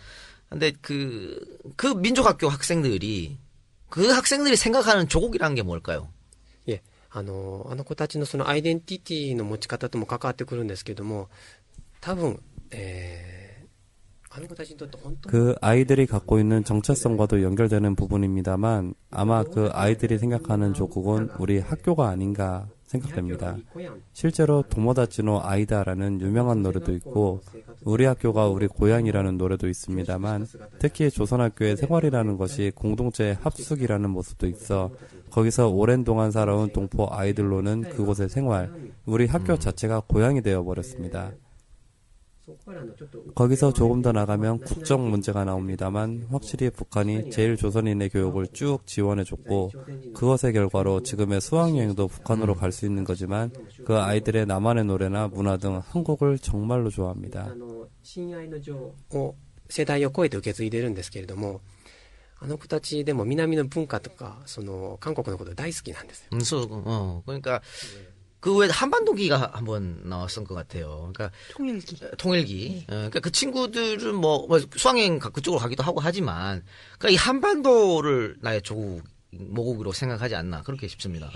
근데 그 민족학교 학생들이 생각하는 조국이라는 게 뭘까요? あの子たちのそのアイデンティティの持ち方とも関わってくるんですけども、多分、あの子たちにとって本当に 그 아이들이 갖고 있는 정체성과도 연결되는 부분입니다만 아마 그 아이들이 생각하는 조국은 우리 학교가 아닌가 생각됩니다. 실제로 도모다치노 아이다라는 유명한 노래도 있고 우리 학교가 우리 고향이라는 노래도 있습니다만 특히 조선학교의 생활이라는 것이 공동체의 합숙이라는 모습도 있어 거기서 오랜 동안 살아온 동포 아이들로는 그곳의 생활, 우리 학교 자체가 고향이 되어버렸습니다. 거기서 조금 더 나가면 국정 문제가 나옵니다만 확실히 북한이 제일 조선인의 교육을 쭉 지원해줬고 그것의 결과로 지금의 수학여행도 북한으로 갈 수 있는 거지만 그 아이들의 나만의 노래나 문화 등 한국을 정말로 좋아합니다. 親愛の情を世代を超えて受け継いでるんですけれども、あの子たちでも南の文化とかその韓国のこと大好きなんですよ。 그러니까 그 외에 한반도기가 한번 나왔던 것 같아요. 그러니까 통일기. 그러니까 그 친구들은 뭐 수학여행 그쪽으로 가기도 하고 하지만, 그러니까 이 한반도를 나의 조국 모국으로 생각하지 않나 그렇게 싶습니다.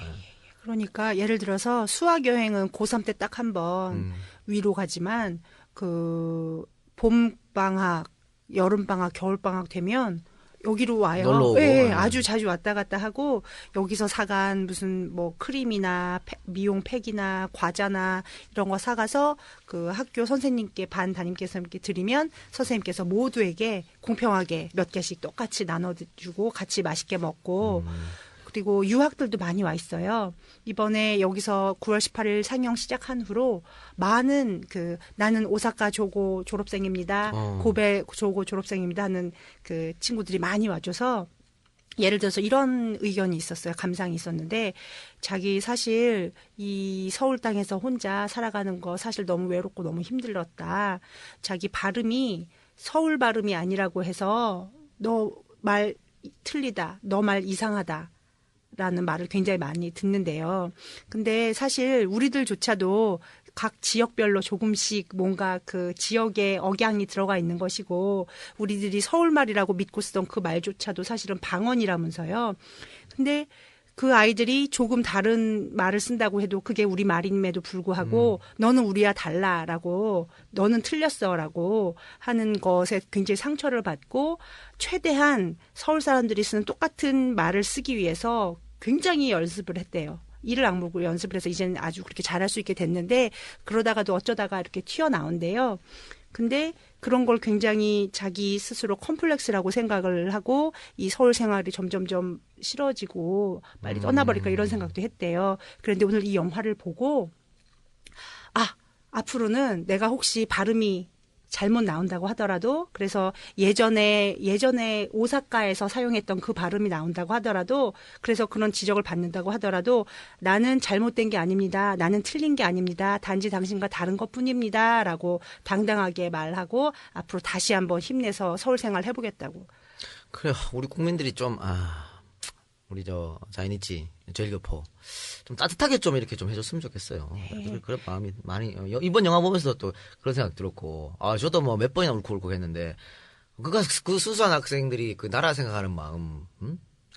그러니까 예를 들어서 수학 여행은 고3 때 딱 한 번 위로 가지만 그 봄 방학, 여름 방학, 겨울 방학 되면 여기로 와요. 놀러 오고. 네, 아주 자주 왔다 갔다 하고 여기서 사간 무슨 뭐 크림이나 미용 팩이나 과자나 이런 거 사가서 그 학교 선생님께 반 담임께서님께 드리면 선생님께서 모두에게 공평하게 몇 개씩 똑같이 나눠주고 같이 맛있게 먹고 그리고 유학들도 많이 와 있어요. 이번에 여기서 9월 18일 상영 시작한 후로 많은 그 나는 오사카 조고 졸업생입니다. 고베 조고 졸업생입니다 하는 그 친구들이 많이 와줘서 예를 들어서 이런 의견이 있었어요. 감상이 있었는데 자기 사실 이 서울 땅에서 혼자 살아가는 거 사실 너무 외롭고 너무 힘들었다. 자기 발음이 서울 발음이 아니라고 해서 너 말 틀리다. 너 말 이상하다. 라는 말을 굉장히 많이 듣는데요. 근데 사실 우리들조차도 각 지역별로 조금씩 뭔가 그 지역의 억양이 들어가 있는 것이고 우리들이 서울말이라고 믿고 쓰던 그 말조차도 사실은 방언이라면서요. 근데 그 아이들이 조금 다른 말을 쓴다고 해도 그게 우리 말임에도 불구하고 너는 우리와 달라라고 너는 틀렸어라고 하는 것에 굉장히 상처를 받고 최대한 서울 사람들이 쓰는 똑같은 말을 쓰기 위해서 굉장히 연습을 했대요. 이를 악물고 연습을 해서 이제는 아주 그렇게 잘할 수 있게 됐는데 그러다가도 어쩌다가 이렇게 튀어나온대요. 근데 그런 걸 굉장히 자기 스스로 컴플렉스라고 생각을 하고 이 서울 생활이 점점점 싫어지고 빨리 떠나버릴까 이런 생각도 했대요. 그런데 오늘 이 영화를 보고 앞으로는 내가 혹시 발음이 잘못 나온다고 하더라도 그래서 예전에 오사카에서 사용했던 그 발음이 나온다고 하더라도 그래서 그런 지적을 받는다고 하더라도 나는 잘못된 게 아닙니다. 나는 틀린 게 아닙니다. 단지 당신과 다른 것뿐입니다. 라고 당당하게 말하고 앞으로 다시 한번 힘내서 서울 생활 해보겠다고. 그래요. 우리 국민들이 좀 우리 저 자이니치 제일교포 좀 따뜻하게 좀 이렇게 좀 해줬으면 좋겠어요. 네. 그런 마음이 많이 이번 영화 보면서 또 그런 생각 들었고 저도 뭐 몇 번이나 울컥울컥 했는데 그 순수한 학생들이 그 나라 생각하는 마음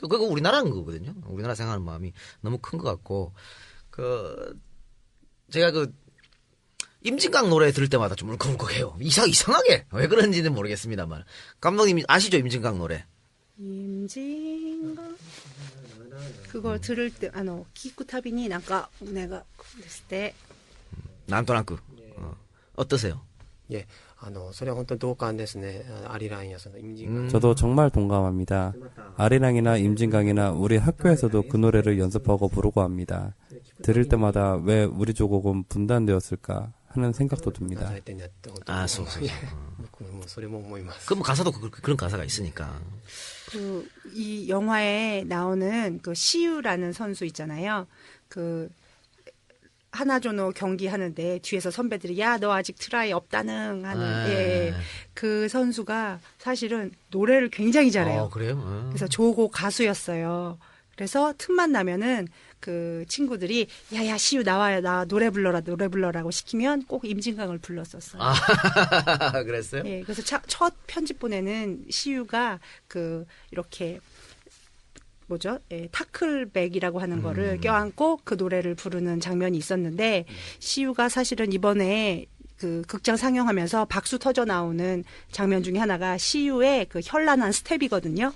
그거 우리나라는 거거든요. 우리나라 생각하는 마음이 너무 큰 것 같고 제가 임진강 노래 들을 때마다 좀 울컥울컥해요. 이상하게 왜 그런지는 모르겠습니다만 감독님 아시죠 임진강 노래? 임진강 그걸 들을 때 기쿠 타비니 내가 그랬을 때 난또나크 어떠세요? 예, それは本当同感ですね. 아리랑이나 임진강. 저도 정말 동감합니다. 아리랑이나 임진강이나 우리 학교에서도 그 노래를 연습하고 부르고 합니다. 들을 때마다 왜 우리 조국은 분단되었을까 하는 생각도 듭니다. 그럼 가사도 그런 가사가 있으니까. 이 영화에 나오는 그 시우라는 선수 있잖아요. 하나조노 경기 하는데 뒤에서 선배들이 야, 너 아직 트라이 없다능 하는 예. 그 선수가 사실은 노래를 굉장히 잘해요. 그래요? 그래서 조고 가수였어요. 그래서 틈만 나면은 그 친구들이 야야 시우 나와요. 나 노래 불러라고 시키면 꼭 임진강을 불렀었어요. 그랬어요? 예. 그래서 첫 편집본에는 시우가 그 이렇게 뭐죠? 예, 타클백이라고 하는 거를 껴안고 그 노래를 부르는 장면이 있었는데 시우가 사실은 이번에 그 극장 상영하면서 박수 터져 나오는 장면 중에 하나가 시우의 그 현란한 스텝이거든요.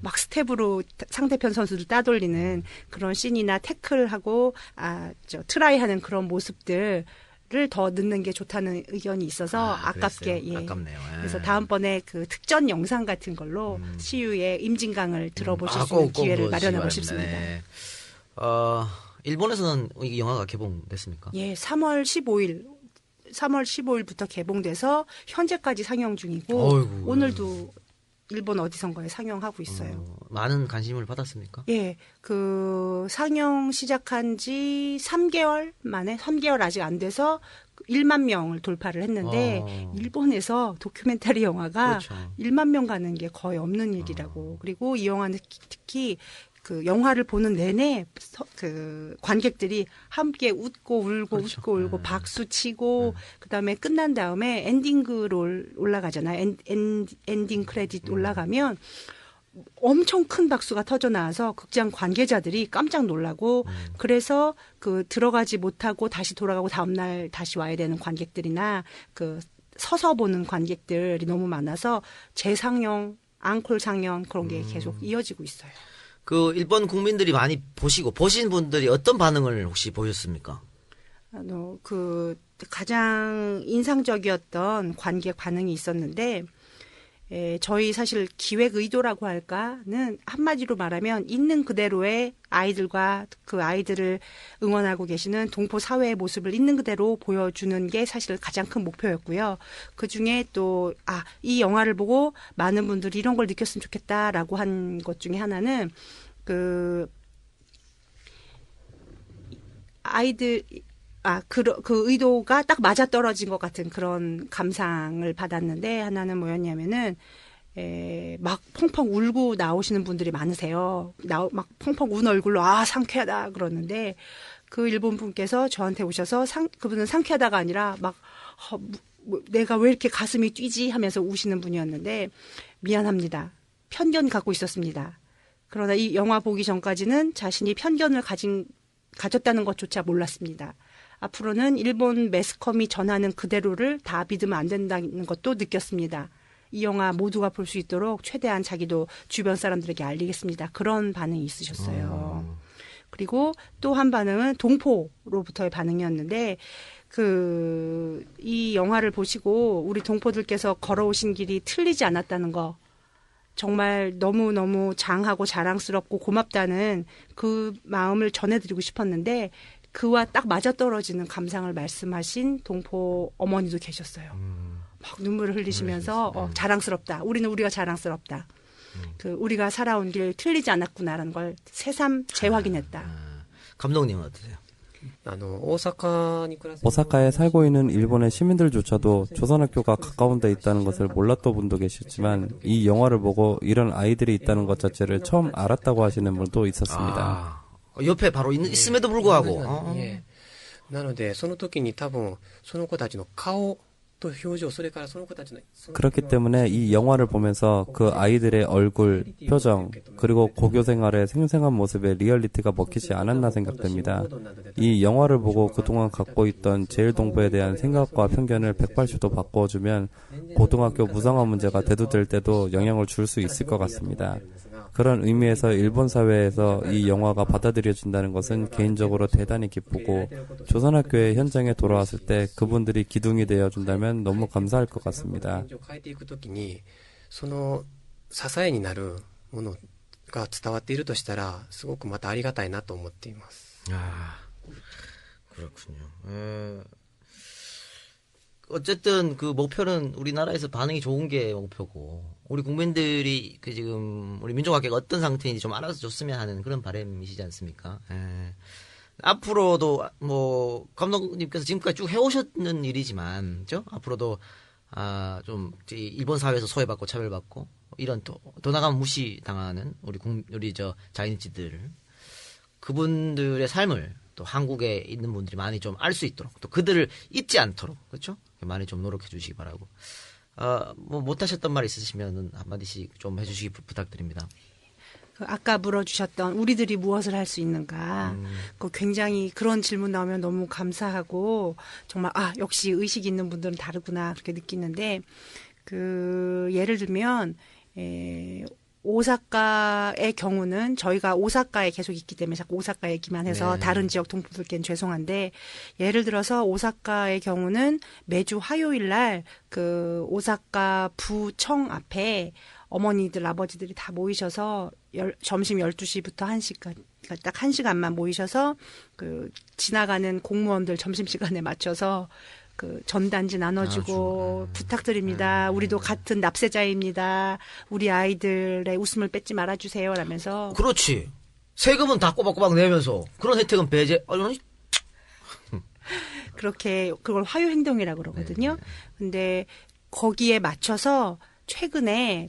막 스텝으로 상대편 선수들 따돌리는 그런 씬이나 태클하고 트라이하는 그런 모습들 를 더 넣는 게 좋다는 의견이 있어서 아깝게 예. 아깝네요. 예. 그래서 다음번에 그 특전 영상 같은 걸로 시우의 임진강을 들어보실 수 있는 기회를 마련하고 싶습니다. 네. 일본에서는 이 영화가 개봉됐습니까? 예, 3월 15일부터 개봉돼서 현재까지 상영 중이고 어이구. 오늘도 일본 어디선가에 상영하고 있어요. 많은 관심을 받았습니까? 예, 그 상영 시작한 지 3개월 만에 3개월 아직 안 돼서 1만 명을 돌파를 했는데 일본에서 다큐멘터리 영화가 그렇죠. 1만 명 가는 게 거의 없는 일이라고. 그리고 이 영화는 특히 그 영화를 보는 내내 그 관객들이 함께 웃고 울고 그렇죠. 웃고 울고 박수 치고 그다음에 끝난 다음에 엔딩글 올라가잖아요. 엔딩 크레딧 올라가면 엄청 큰 박수가 터져 나와서 극장 관계자들이 깜짝 놀라고 그래서 그 들어가지 못하고 다시 돌아가고 다음날 다시 와야 되는 관객들이나 그 서서 보는 관객들이 너무 많아서 재상영, 앙콜 상영 그런 게 계속 이어지고 있어요. 그 일본 국민들이 많이 보신 분들이 어떤 반응을 혹시 보였습니까? 그 가장 인상적이었던 관객 반응이 있었는데 저희 사실 기획 의도라고 할까는 한마디로 말하면 있는 그대로의 아이들과 그 아이들을 응원하고 계시는 동포 사회의 모습을 있는 그대로 보여주는 게 사실 가장 큰 목표였고요. 그중에 또 이 영화를 보고 많은 분들이 이런 걸 느꼈으면 좋겠다라고 한 것 중에 하나는 그 아이들 그 의도가 딱 맞아떨어진 것 같은 그런 감상을 받았는데 하나는 뭐였냐면은 막 펑펑 울고 나오시는 분들이 많으세요. 막 펑펑 운 얼굴로 상쾌하다 그러는데 그 일본 분께서 저한테 오셔서 그분은 상쾌하다가 아니라 막 내가 왜 이렇게 가슴이 뛰지 하면서 우시는 분이었는데 미안합니다. 편견 갖고 있었습니다. 그러나 이 영화 보기 전까지는 자신이 편견을 가졌다는 것조차 몰랐습니다. 앞으로는 일본 매스컴이 전하는 그대로를 다 믿으면 안 된다는 것도 느꼈습니다. 이 영화 모두가 볼 수 있도록 최대한 자기도 주변 사람들에게 알리겠습니다. 그런 반응이 있으셨어요. 그리고 또 한 반응은 동포로부터의 반응이었는데 이 영화를 보시고 우리 동포들께서 걸어오신 길이 틀리지 않았다는 거 정말 너무너무 장하고 자랑스럽고 고맙다는 그 마음을 전해드리고 싶었는데 그와 딱 맞아떨어지는 감상을 말씀하신 동포 어머니도 계셨어요. 막 눈물을 흘리시면서 자랑스럽다. 우리가 자랑스럽다. 우리가 살아온 길 틀리지 않았구나라는 걸 새삼 재확인했다. 감독님은 어떠세요? 오사카에 살고 있는 일본의 시민들조차도 조선학교가 가까운 데 있다는 것을 몰랐던 분도 계셨지만 이 영화를 보고 이런 아이들이 있다는 것 자체를 처음 알았다고 하시는 분도 있었습니다. 옆에 바로 있음에도 불구하고. 예. なのでその時に多分その子たちの顔 그렇기 때문에 이 영화를 보면서 그 아이들의 얼굴, 표정, 그리고 고교 생활의 생생한 모습에 리얼리티가 먹히지 않았나 생각됩니다. 이 영화를 보고 그동안 갖고 있던 제일동포에 대한 생각과 편견을 180도 바꿔주면 고등학교 무상화 문제가 대두될 때도 영향을 줄 수 있을 것 같습니다. 그런 의미에서 일본 사회에서 이 영화가 받아들여진다는 것은 개인적으로 대단히 기쁘고 조선학교의 현장에 돌아왔을 때 그분들이 기둥이 되어준다면 너무 감사할 것 같습니다. その支えになるものが伝わっているとしたらすごくまたありがたいなと思っています. 그렇군요. 어쨌든 그 목표는 우리나라에서 반응이 좋은 게 목표고 우리 국민들이 지금 우리 민족학계가 어떤 상태인지 좀 알아서 줬으면 하는 그런 바람이시지 않습니까? 앞으로도 뭐 감독님께서 지금까지 쭉 해오셨는 일이지만, 그죠? 앞으로도 좀 일본 사회에서 소외받고 차별받고 이런 더 나가면 무시당하는 우리 자이니치들, 그분들의 삶을 또 한국에 있는 분들이 많이 좀 알 수 있도록, 또 그들을 잊지 않도록, 그렇죠? 많이 좀 노력해 주시기 바라고. 뭐 못하셨던 말 있으시면 한마디씩 좀 해주시기 부탁드립니다. 아까 물어주셨던 우리들이 무엇을 할 수 있는가, 그 굉장히 그런 질문 나오면 너무 감사하고 정말 역시 의식 있는 분들은 다르구나 그렇게 느끼는데, 예를 들면 오사카의 경우는 저희가 오사카에 계속 있기 때문에 자꾸 오사카 얘기만 해서 네. 다른 지역 동포들께는 죄송한데, 예를 들어서 오사카의 경우는 매주 화요일 날 오사카 부청 앞에 어머니들, 아버지들이 다 모이셔서 점심 12시부터 1시까지, 그러니까 딱 1시간만 모이셔서 지나가는 공무원들 점심시간에 맞춰서 전단지 나눠주고 부탁드립니다. 우리도 같은 납세자입니다. 우리 아이들의 웃음을 뺏지 말아주세요. 라면서. 그렇지. 세금은 다 꼬박꼬박 내면서 그런 혜택은 배제. 그렇게 그걸 화요행동이라고 그러거든요. 근데 거기에 맞춰서 최근에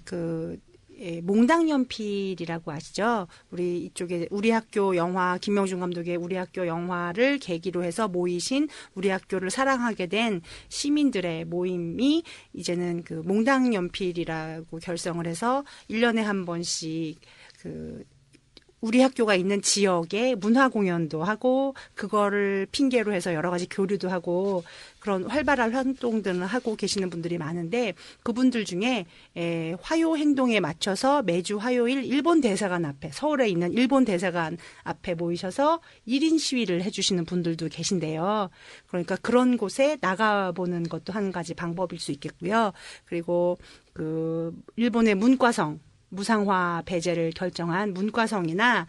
몽당연필이라고 아시죠? 우리 이쪽에 우리 학교 영화, 김명준 감독의 우리 학교 영화를 계기로 해서 모이신 우리 학교를 사랑하게 된 시민들의 모임이 이제는 몽당연필이라고 결성을 해서 1년에 한 번씩 우리 학교가 있는 지역에 문화 공연도 하고, 그거를 핑계로 해서 여러 가지 교류도 하고, 그런 활발한 활동들을 하고 계시는 분들이 많은데, 그분들 중에 화요 행동에 맞춰서 매주 화요일 일본 대사관 앞에, 서울에 있는 일본 대사관 앞에 모이셔서 1인 시위를 해주시는 분들도 계신데요. 그러니까 그런 곳에 나가보는 것도 한 가지 방법일 수 있겠고요. 그리고 일본의 문과성, 무상화 배제를 결정한 문과성이나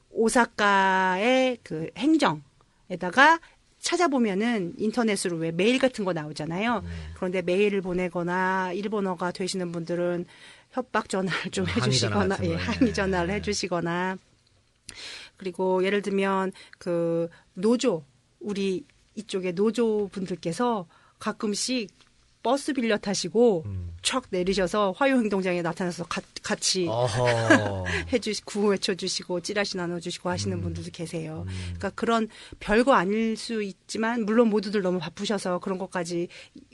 오사카의 행정에다가 찾아보면은 인터넷으로 왜 메일 같은 거 나오잖아요. 그런데 메일을 보내거나 일본어가 되시는 분들은 협박 전화를 좀 해주시거나, 항의 전화를 해주시거나, 그리고 예를 들면 노조, 우리 이쪽에 노조 분들께서 가끔씩 버스 빌려 타시고 촥 내리셔서 화요행동장에 나타나서 같이 구호 외쳐주시고 찌라시 나눠주시고 하시는 분들도 계세요. 그러니까 그런 별거 아닐 수 있지만, 물론 모두들 너무 바쁘셔서 그런 것까지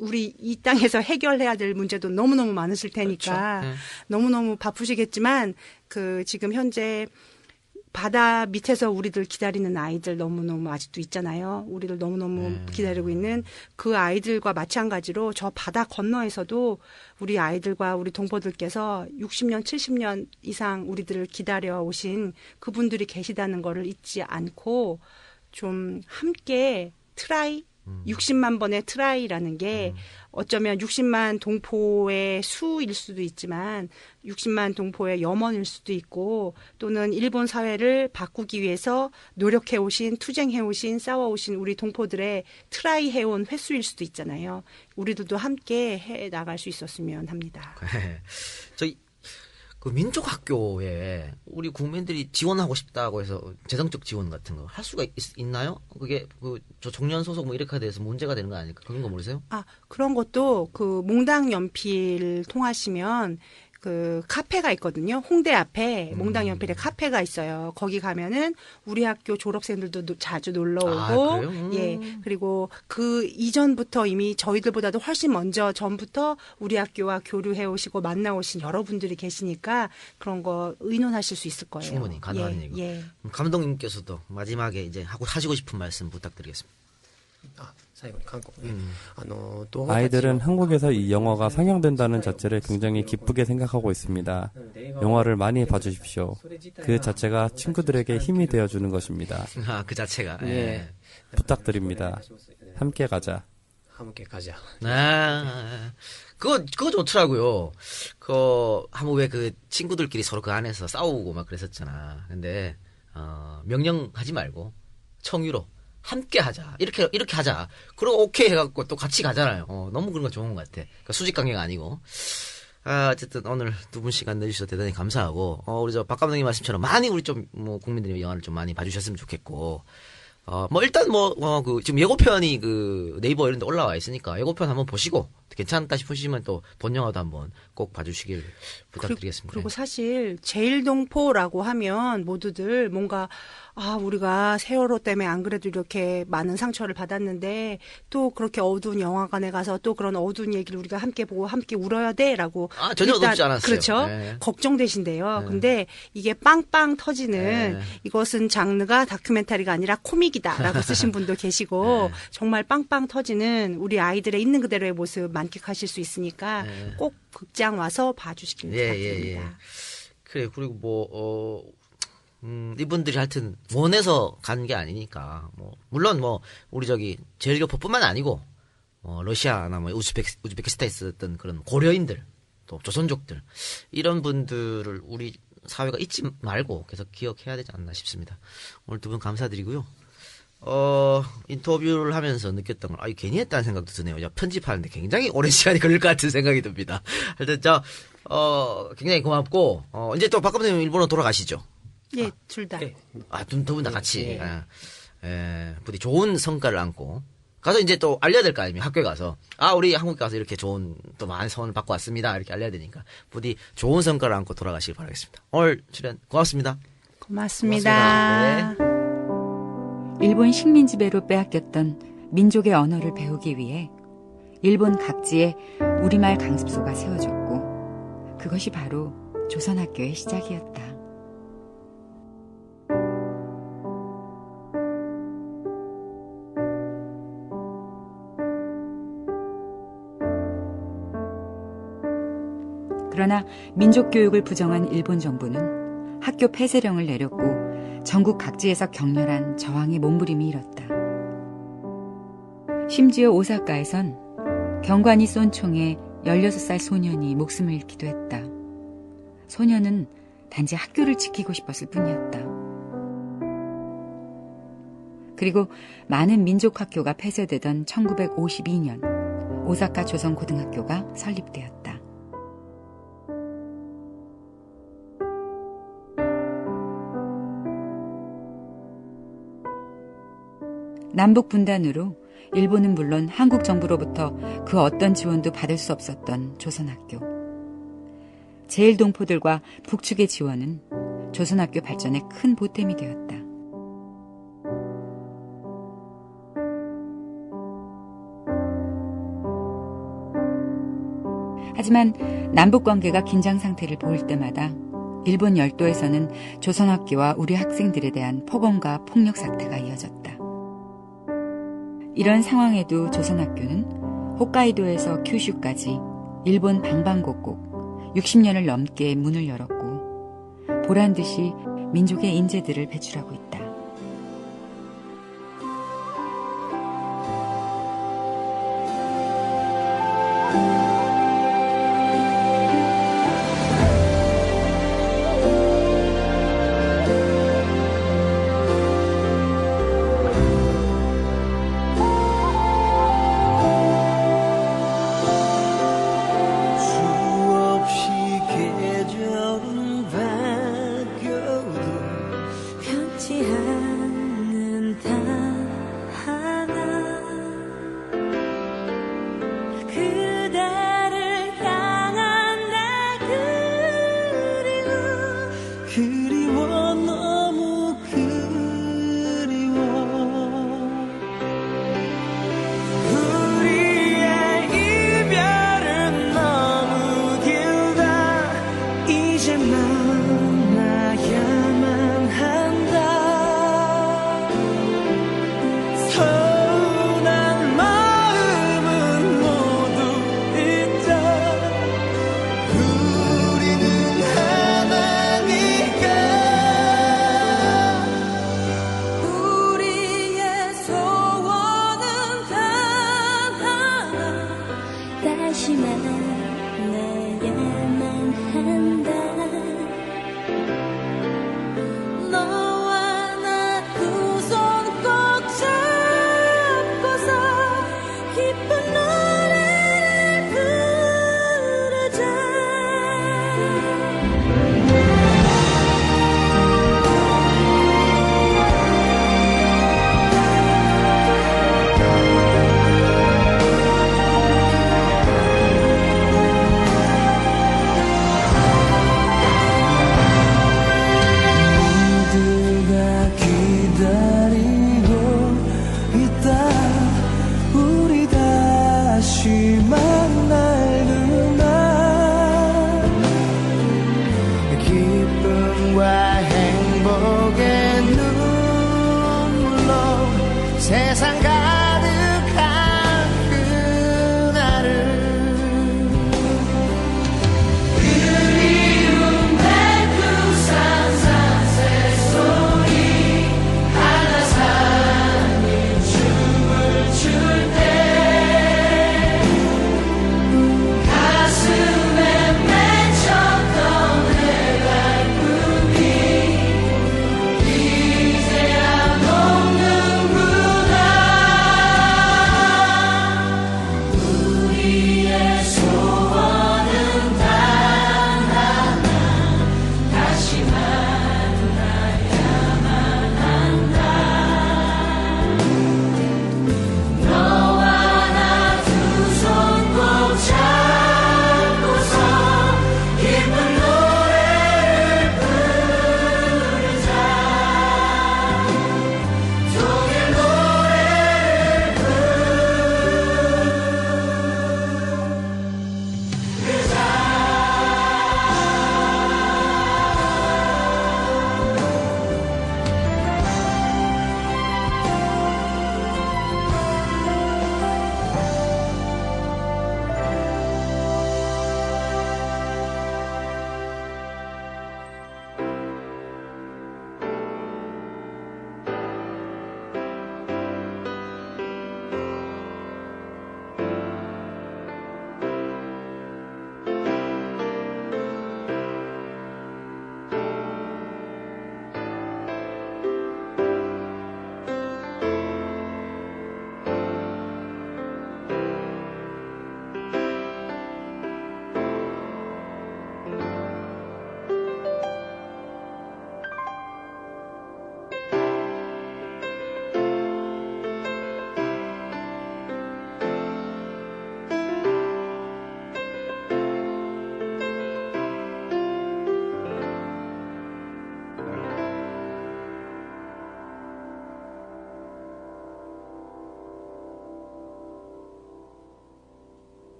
우리 이 땅에서 해결해야 될 문제도 너무너무 많으실 테니까 그렇죠. 너무너무 바쁘시겠지만 지금 현재 바다 밑에서 우리들 기다리는 아이들 너무너무 아직도 있잖아요. 우리들 너무너무 기다리고 있는 그 아이들과 마찬가지로 저 바다 건너에서도 우리 아이들과 우리 동포들께서 60년, 70년 이상 우리들을 기다려 오신 그분들이 계시다는 거를 잊지 않고 좀 함께 트라이, 60만 번의 트라이라는 게 어쩌면 60만 동포의 수일 수도 있지만 60만 동포의 염원일 수도 있고, 또는 일본 사회를 바꾸기 위해서 노력해오신, 투쟁해오신, 싸워오신 우리 동포들의 트라이 해온 횟수일 수도 있잖아요. 우리들도 함께 해 나갈 수 있었으면 합니다. 저희 민족학교에 우리 국민들이 지원하고 싶다고 해서 재정적 지원 같은 거 할 수가 있나요? 그게 저 청년 소속 뭐 이렇게 돼서 문제가 되는 거 아닐까? 그런 거 모르세요? 그런 것도 몽당연필 통하시면 카페가 있거든요. 홍대 앞에 몽당연필에 카페가 있어요. 거기 가면은 우리 학교 졸업생들도 자주 놀러 오고, 그리고 이전부터 이미 저희들보다도 훨씬 먼저 전부터 우리 학교와 교류해 오시고 만나 오신 여러분들이 계시니까 그런 거 의논하실 수 있을 거예요. 충분히 가능한 얘기고. 감독님께서도 마지막에 이제 하시고 싶은 말씀 부탁드리겠습니다. 아이들은 한국에서 이 영화가 상영된다는 자체를 굉장히 기쁘게 생각하고 있습니다. 영화를 많이 봐주십시오. 그 자체가 친구들에게 힘이 되어주는 것입니다. 그 자체가. 부탁드립니다. 함께 가자. 그거 좋더라고요. 한번 왜 친구들끼리 서로 그 안에서 싸우고 막 그랬었잖아. 근데 명령하지 말고 청유로 함께 하자. 이렇게 하자. 그리고 오케이 해갖고 또 같이 가잖아요. 너무 그런 거 좋은 것 같아. 그러니까 수직 관계가 아니고. 어쨌든 오늘 두 분 시간 내주셔서 대단히 감사하고, 우리 박 감독님 말씀처럼 많이 우리 좀, 국민들이 영화를 좀 많이 봐주셨으면 좋겠고, 일단 지금 예고편이 네이버 이런 데 올라와 있으니까 예고편 한번 보시고, 괜찮다 싶으시면 또 본 영화도 한번 꼭 봐주시길 부탁드리겠습니다. 그리고 사실 제일동포라고 하면 모두들 뭔가 우리가 세월호 때문에 안 그래도 이렇게 많은 상처를 받았는데 또 그렇게 어두운 영화관에 가서 또 그런 어두운 얘기를 우리가 함께 보고 함께 울어야 돼라고 전혀 높지 않았어요. 그렇죠. 네. 걱정되신대요. 네. 근데 이게 빵빵 터지는 이것은 장르가 다큐멘터리가 아니라 코믹이다라고 쓰신 분도 계시고 정말 빵빵 터지는 우리 아이들의 있는 그대로의 모습 만끽하실 수 있으니까 꼭 극장 와서 봐주시길 부탁드립니다. 그래. 그리고 이분들이 하여튼 원해서 간 게 아니니까 물론 우리 제일교포뿐만 아니고 러시아나 우즈베키스탄에 있었던 그런 고려인들 또 조선족들 이런 분들을 우리 사회가 잊지 말고 계속 기억해야 되지 않나 싶습니다. 오늘 두 분 감사드리고요. 인터뷰를 하면서 느꼈던 걸 괜히 했다는 생각도 드네요. 편집하는데 굉장히 오랜 시간이 걸릴 것 같은 생각이 듭니다. 하여튼 굉장히 고맙고 이제 또 박 감독님 일본으로 돌아가시죠. 예, 둘 다. 두 분 다 같이. 부디 좋은 성과를 안고 가서 이제 또 알려야 될 거 아닙니까? 학교에 가서 우리 한국 가서 이렇게 좋은 또 많은 소원을 받고 왔습니다. 이렇게 알려야 되니까 부디 좋은 성과를 안고 돌아가시길 바라겠습니다. 오늘 출연 고맙습니다. 고맙습니다. 네. 일본 식민지배로 빼앗겼던 민족의 언어를 배우기 위해 일본 각지에 우리말 강습소가 세워졌고 그것이 바로 조선학교의 시작이었다. 그러나 민족교육을 부정한 일본 정부는 학교 폐쇄령을 내렸고 전국 각지에서 격렬한 저항의 몸부림이 일었다. 심지어 오사카에선 경관이 쏜 총에 16살 소년이 목숨을 잃기도 했다. 소년은 단지 학교를 지키고 싶었을 뿐이었다. 그리고 많은 민족학교가 폐쇄되던 1952년 오사카 조선고등학교가 설립되었다. 남북 분단으로 일본은 물론 한국 정부로부터 그 어떤 지원도 받을 수 없었던 조선학교. 제일동포들과 북측의 지원은 조선학교 발전에 큰 보탬이 되었다. 하지만 남북 관계가 긴장 상태를 보일 때마다 일본 열도에서는 조선학교와 우리 학생들에 대한 폭언과 폭력 사태가 이어졌다. 이런 상황에도 조선학교는 홋카이도에서 큐슈까지 일본 방방곡곡 60년을 넘게 문을 열었고 보란듯이 민족의 인재들을 배출하고 있다. 변치 않